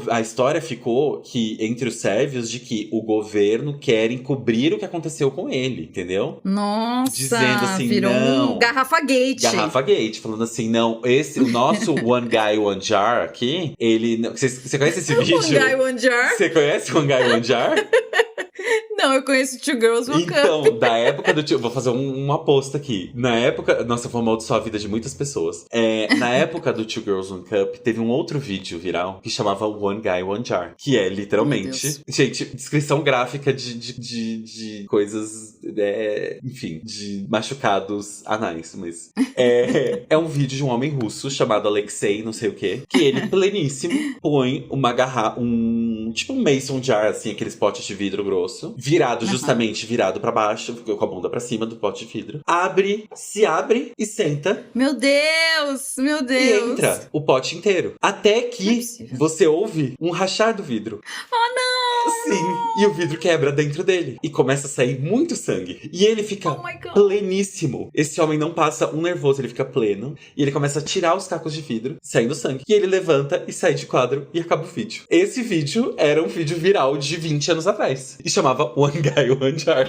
A história ficou que, entre os sérvios, de que o governo quer encobrir o que aconteceu com ele, entendeu? Nossa, Dizendo assim, virou não. um Garrafa Gate. Garrafa Gate, falando assim, não, o nosso One Guy, One Jar aqui, ele... Você conhece esse vídeo? One Guy, One Jar? Você conhece One Guy, One Jar? Não, eu conheço Two Girls, One Cup. Então, da época do... Vou fazer uma aposta aqui. Na época... Nossa, eu vou amaldiçoar a vida de muitas pessoas. Na época do Two Girls, One Cup, teve um outro vídeo viral que chamava One Guy, One Jar. Que é, literalmente... Gente, descrição gráfica de coisas... enfim, de machucados anais, mas... É um vídeo de um homem russo chamado Alexei, não sei o quê. Que ele, pleníssimo, põe uma garrafa... Tipo um mason jar, assim, aqueles potes de vidro grosso. Virado, justamente virado pra baixo, com a bunda pra cima do pote de vidro. Se abre e senta. Meu Deus, meu Deus. E entra o pote inteiro. Até que você ouve um rachar do vidro. Oh, não! Sim, e o vidro quebra dentro dele. E começa a sair muito sangue. E ele fica pleníssimo. Esse homem não passa um nervoso, ele fica pleno. E ele começa a tirar os cacos de vidro, saindo sangue. E ele levanta e sai de quadro e acaba o vídeo. Esse vídeo era um vídeo viral de 20 anos atrás. E chamava One Guy, One Jar.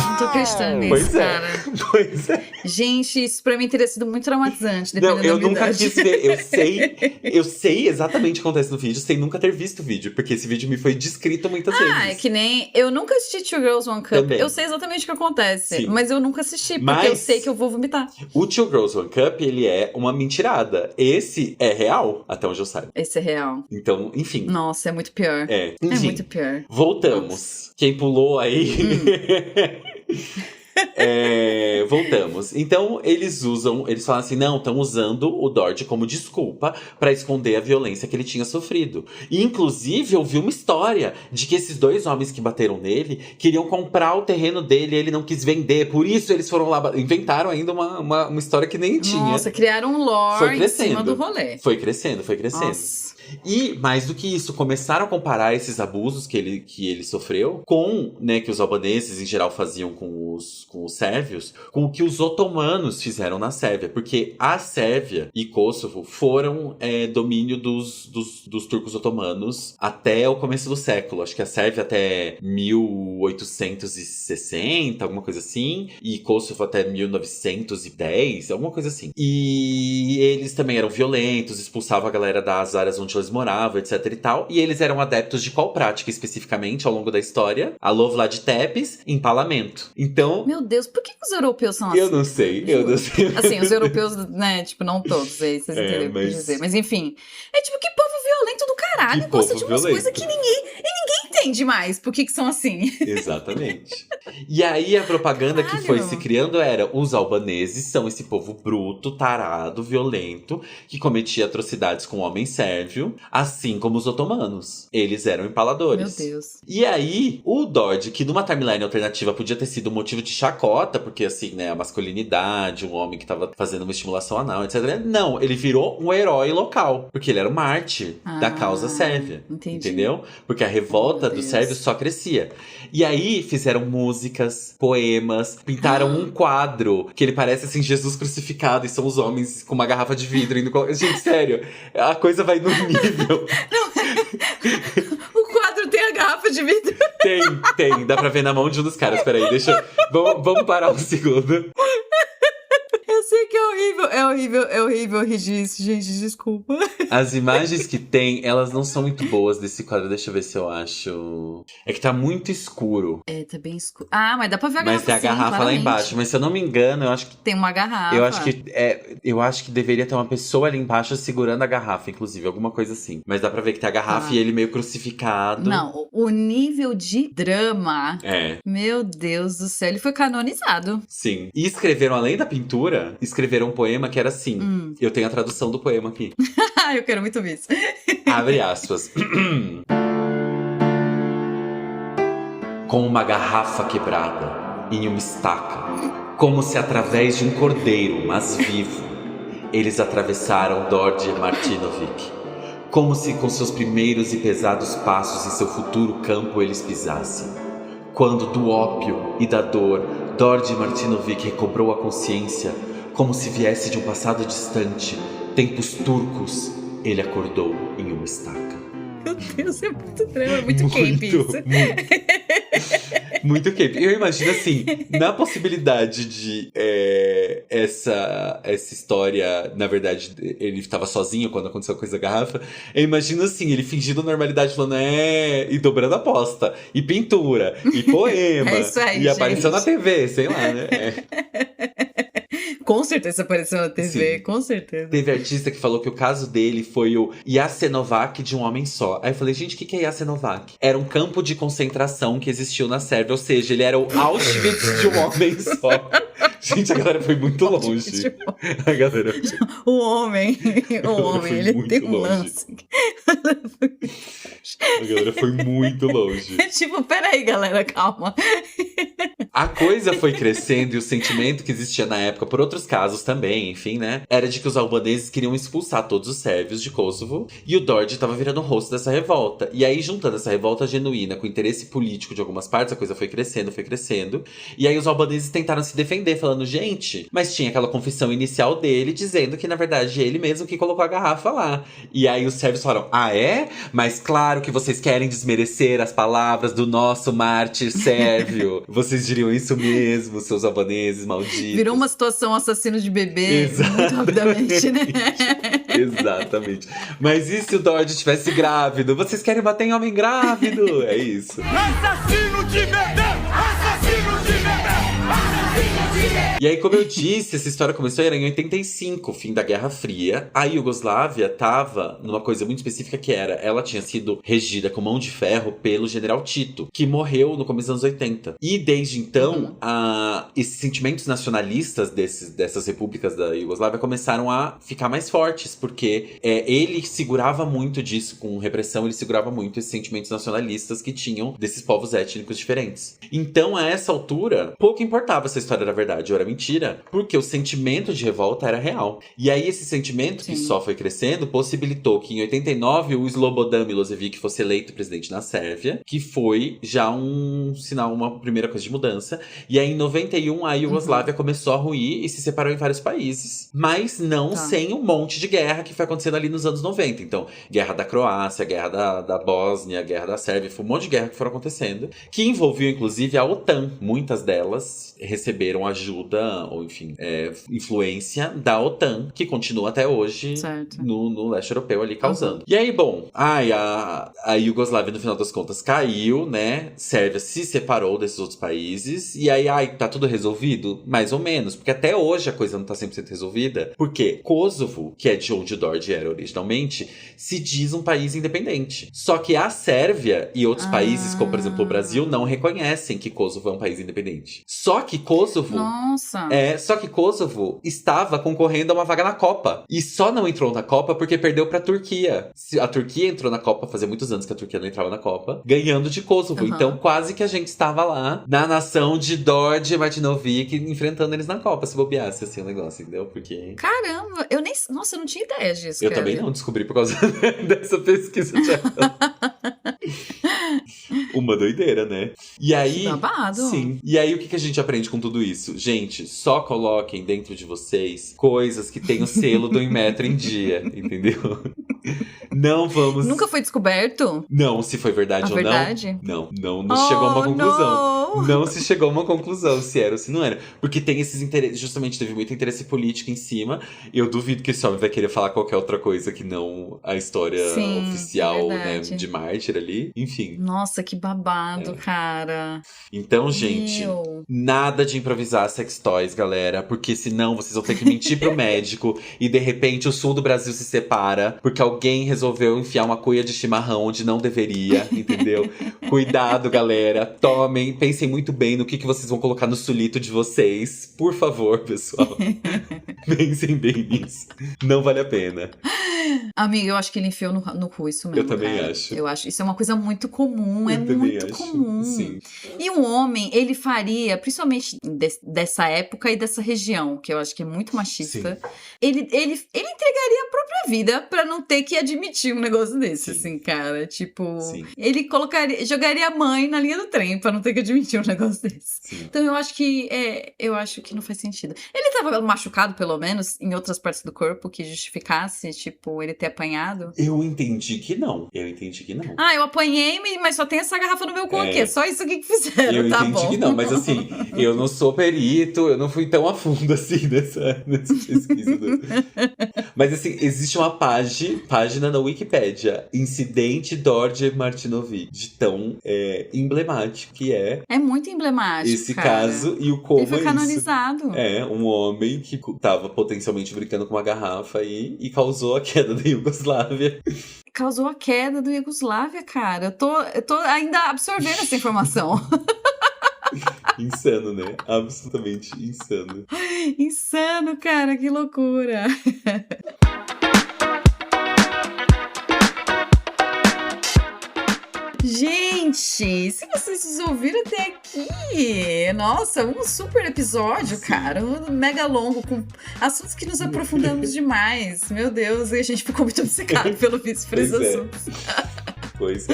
Não tô acreditando nisso, cara. Pois é. Gente, isso pra mim teria sido muito traumatizante. Não, eu da minha nunca idade. quis ver. Eu sei exatamente o que acontece no vídeo, sem nunca ter visto o vídeo. Porque esse vídeo me foi descrito muitas vezes. É que nem... Eu nunca assisti Two Girls, One Cup. Também. Eu sei exatamente o que acontece. Sim. Mas eu nunca assisti, porque Mas eu sei que eu vou vomitar. O Two Girls, One Cup, ele é uma mentirada. Esse é real, até onde eu saiba. Esse é real. Então, enfim. Nossa, é muito pior. É É muito pior. Voltamos. Quem pulou aí... Voltamos. Então, eles falam assim, não, estão usando o Dord como desculpa pra esconder a violência que ele tinha sofrido. E, inclusive, eu vi uma história de que esses dois homens que bateram nele queriam comprar o terreno dele e ele não quis vender. Por isso, eles foram lá, inventaram ainda uma história que nem tinha. Nossa, criaram um lore em cima do rolê. Foi crescendo. Nossa. E, mais do que isso, começaram a comparar esses abusos que ele sofreu com, né, que os albaneses em geral faziam com os sérvios, com o que os otomanos fizeram na Sérvia. Porque a Sérvia e Kosovo foram domínio dos turcos otomanos até o começo do século. Acho que a Sérvia até 1860, alguma coisa assim, e Kosovo até 1910, alguma coisa assim. E eles também eram violentos, expulsavam a galera das áreas onde eles moravam, etc e tal. E eles eram adeptos de qual prática especificamente ao longo da história? A Lovlad Tepes, empalamento. Então... Meu Deus, por que os europeus são assim? Eu não sei. Assim, os europeus, né, tipo, não todos, aí vocês entenderam o que eu quis dizer. Mas enfim, é tipo, que povo violento do caralho. Gosta de umas coisas que ninguém entende mais. Por que são assim? Exatamente. E aí a propaganda que foi se criando era: os albaneses são esse povo bruto, tarado, violento, que cometia atrocidades com o homem sérvio, assim como os otomanos. Eles eram empaladores. Meu Deus. E aí, o Dord, que numa timeline alternativa podia ter sido um motivo de chacota, porque assim, né, a masculinidade, um homem que tava fazendo uma estimulação anal, etc. Não, ele virou um herói local, porque ele era um mártir da causa sérvia. Entendi. Entendeu? Porque a revolta dos sérvios só crescia. E aí, fizeram músicas, poemas, pintaram um quadro, que ele parece assim, Jesus crucificado, e são os homens com uma garrafa de vidro indo... Gente, sério, a coisa vai no nível... O quadro tem a garrafa de vidro? Tem. Dá pra ver na mão de um dos caras. Peraí, vamos parar um segundo. Eu Eu sei que é horrível rir disso, gente, desculpa. As imagens que tem, elas não são muito boas desse quadro. Deixa eu ver se eu acho. É que tá muito escuro. É, tá bem escuro. Ah, mas dá pra ver a garrafa. Mas tem a garrafa lá claramente. embaixo. Mas se eu não me engano, eu acho que. Tem uma garrafa. Eu acho que deveria ter uma pessoa ali embaixo segurando a garrafa, inclusive, alguma coisa assim. Mas dá pra ver que tem a garrafa e ele meio crucificado. Não, o nível de drama. É. Meu Deus do céu, ele foi canonizado. Sim. E escreveram, além da pintura, escreveram um poema que era assim. Eu tenho a tradução do poema aqui. Eu quero muito ver isso. Abre aspas. Com uma garrafa quebrada em uma estaca, como se através de um cordeiro, mas vivo, eles atravessaram Dorje Martinovic, como se com seus primeiros e pesados passos em seu futuro campo eles pisassem. Quando do ópio e da dor, Dorje Martinovic recobrou a consciência, como se viesse de um passado distante, tempos turcos, ele acordou em uma estaca. Meu Deus, é muito drama, muito cape isso. Muito cape. Eu imagino assim, na possibilidade de essa história, na verdade, ele estava sozinho quando aconteceu a coisa da garrafa. Eu imagino assim, ele fingindo normalidade, falando e dobrando a aposta, e pintura, e poema. É isso aí, e apareceu gente. na TV, sei lá, né? Com certeza apareceu na TV, Sim. com certeza. Teve artista que falou que o caso dele foi o Jasenovac de um homem só. Aí eu falei, gente, o que é Jasenovac? Era um campo de concentração que existiu na Sérvia, ou seja, ele era o Auschwitz de um homem só. Gente, a galera foi muito longe. A galera... O homem, ele muito tem um longe. lance. A galera foi muito longe. Tipo, peraí, galera, calma. A coisa foi crescendo e o sentimento que existia na época, por outros casos também, enfim, né? Era de que os albaneses queriam expulsar todos os sérvios de Kosovo e o Dorje tava virando o rosto dessa revolta. E aí, juntando essa revolta genuína com o interesse político de algumas partes, a coisa foi crescendo, foi crescendo. E aí os albaneses tentaram se defender, falando, gente, mas tinha aquela confissão inicial dele, dizendo que, na verdade, ele mesmo que colocou a garrafa lá. E aí os sérvios falaram, é? Mas claro que vocês querem desmerecer as palavras do nosso mártir sérvio. Vocês diriam isso mesmo, seus albaneses malditos. Virou uma situação assassino de bebê muito rapidamente, né? Exatamente. Mas e se o Dorje estivesse grávido? Vocês querem bater em homem grávido? É isso. Assassino de bebê! Assassino de bebê! Assassino de bebê! E aí, como eu disse, essa história começou em 85, fim da Guerra Fria. A Iugoslávia tava numa coisa muito específica que era, ela tinha sido regida com mão de ferro pelo general Tito, que morreu no começo dos anos 80. E desde então, esses sentimentos nacionalistas dessas repúblicas da Iugoslávia começaram a ficar mais fortes, porque ele segurava muito disso, com repressão, ele segurava muito esses sentimentos nacionalistas que tinham desses povos étnicos diferentes. Então, a essa altura, pouco importava se a história era verdade ou era mentira, porque o sentimento de revolta era real. E aí, esse sentimento, que só foi crescendo, possibilitou que em 89 o Slobodan Milošević fosse eleito presidente na Sérvia, que foi já um sinal, uma primeira coisa de mudança. E aí, em 91, a Iugoslávia começou a ruir e se separou em vários países. Mas não sem um monte de guerra que foi acontecendo ali nos anos 90. Então, guerra da Croácia, guerra da Bósnia, guerra da Sérvia, foi um monte de guerra que foram acontecendo, que envolviam, inclusive, a OTAN. Muitas delas receberam ajuda, ou enfim, influência da OTAN, que continua até hoje no leste europeu ali causando. E aí, bom, a Iugoslávia, no final das contas, caiu, né? Sérvia se separou desses outros países. E aí, tá tudo resolvido? Mais ou menos. Porque até hoje a coisa não tá 100% resolvida. Porque Kosovo, que é de onde o Dorje era originalmente, se diz um país independente. Só que a Sérvia e outros países, como por exemplo o Brasil, não reconhecem que Kosovo é um país independente. Só que Kosovo... Nossa! Só que Kosovo estava concorrendo a uma vaga na Copa. E só não entrou na Copa porque perdeu pra Turquia. A Turquia entrou na Copa, fazia muitos anos que a Turquia não entrava na Copa, ganhando de Kosovo. Então quase que a gente estava lá, na nação de Dorje Martinovic, enfrentando eles na Copa, se bobeasse assim o negócio, entendeu? Porque... Caramba, Nossa, eu não tinha ideia disso, Eu cara. também não descobri por causa dessa pesquisa. Uma doideira, né? E aí... Babado. Sim. E aí, o que a gente aprende com tudo isso? Gente, só coloquem dentro de vocês coisas que tenham o selo do Inmetro em dia, entendeu? Não vamos... Nunca foi descoberto? Não, se foi verdade ou verdade? não. Não chegou a uma conclusão. Não se chegou a uma conclusão se era ou se não era. Porque tem esses interesses, justamente teve muito interesse político em cima. E eu duvido que esse homem vai querer falar qualquer outra coisa que não a história oficial, né, de mártir ali. Enfim. Nossa, que babado, cara. Então, gente, nada de improvisar sex toys, galera. Porque senão vocês vão ter que mentir pro médico. E de repente o sul do Brasil se separa. Porque alguém resolveu enfiar uma cuia de chimarrão onde não deveria, entendeu? Cuidado, galera. Tomem, pensem muito bem no que vocês vão colocar no sulito de vocês. Por favor, pessoal. Pensem bem nisso. Não vale a pena. Amiga, eu acho que ele enfiou no cu, isso mesmo. Eu também cara. acho. Eu acho. Isso é uma coisa muito comum, é muito comum. Sim. E um homem, ele faria, principalmente dessa época e dessa região, que eu acho que é muito machista, ele entregaria a própria vida pra não ter que admitir um negócio desse, assim, cara. Tipo, ele jogaria a mãe na linha do trem pra não ter que admitir um negócio desse. Sim. Então eu acho que não faz sentido. Ele tava machucado, pelo menos, em outras partes do corpo que justificasse, tipo, ele ter apanhado? Eu entendi que não. Ah, eu apanhei, mas só tem essa garrafa no meu cu aqui. É só isso aqui que fizeram, eu tá bom. Eu entendi que não, mas assim, eu não sou perito, eu não fui tão a fundo assim nessa pesquisa. Mas assim, existe uma página na Wikipédia, Incidente Dorje Martinovic, de tão emblemático que é. É muito emblemático, esse caso e o como ele foi canonizado. Um homem que tava potencialmente brincando com uma garrafa e causou a queda da Iugoslávia. Causou a queda do Iugoslávia, cara. Eu tô ainda absorvendo essa informação. Insano, né? Absolutamente insano. Insano, cara. Que loucura. Gente, se vocês ouviram até aqui, nossa, um super episódio, cara, mega longo, com assuntos que nos aprofundamos demais. Meu Deus, e a gente ficou muito obcecado pelo visto por esses assuntos. Pois é.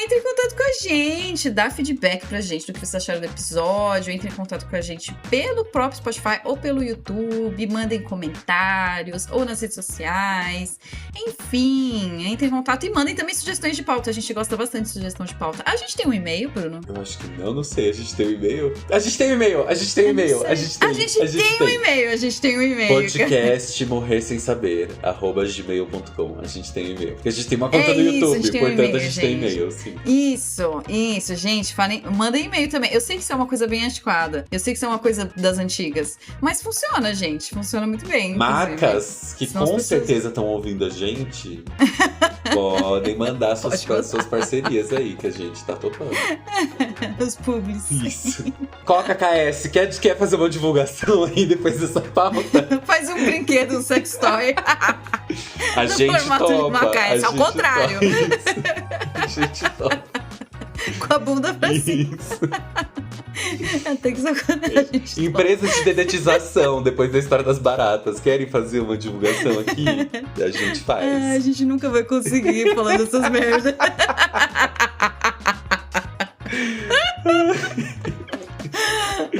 Entre em contato com a gente, dá feedback pra gente do que vocês acharam do episódio, entre em contato com a gente pelo próprio Spotify ou pelo YouTube, mandem comentários ou nas redes sociais, enfim, entre em contato e mandem também sugestões de pauta, a gente gosta bastante de sugestão de pauta. A gente tem um e-mail, Bruno? Eu acho que não sei, a gente tem um e-mail? A gente tem um e-mail. Podcast morrersemsaber@gmail.com. A gente tem um e-mail. Porque a gente tem uma conta no YouTube, portanto a gente tem e-mail, sim. Isso, gente, mandem e-mail também. Eu sei que isso é uma coisa bem antiquada, eu sei que isso é uma coisa das antigas, mas funciona, gente, funciona muito bem. Marcas que com certeza estão ouvindo a gente podem mandar suas parcerias aí, que a gente tá topando. Os publis. Isso. Coca KS, quer fazer uma divulgação aí depois dessa pauta? Faz um brinquedo, um sex toy. A gente topa. Ao contrário. A gente topa. Com a bunda pra cima. Tem que sacanagem. Empresa de dedetização, depois da história das baratas. Querem fazer uma divulgação aqui? A gente faz. A gente nunca vai conseguir falando essas merdas.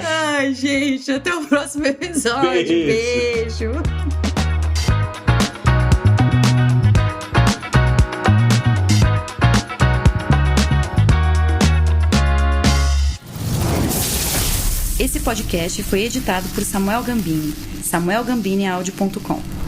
Ai, gente, até o próximo episódio. Beijo. Esse podcast foi editado por Samuel Gambini, samuelgambiniaudio.com.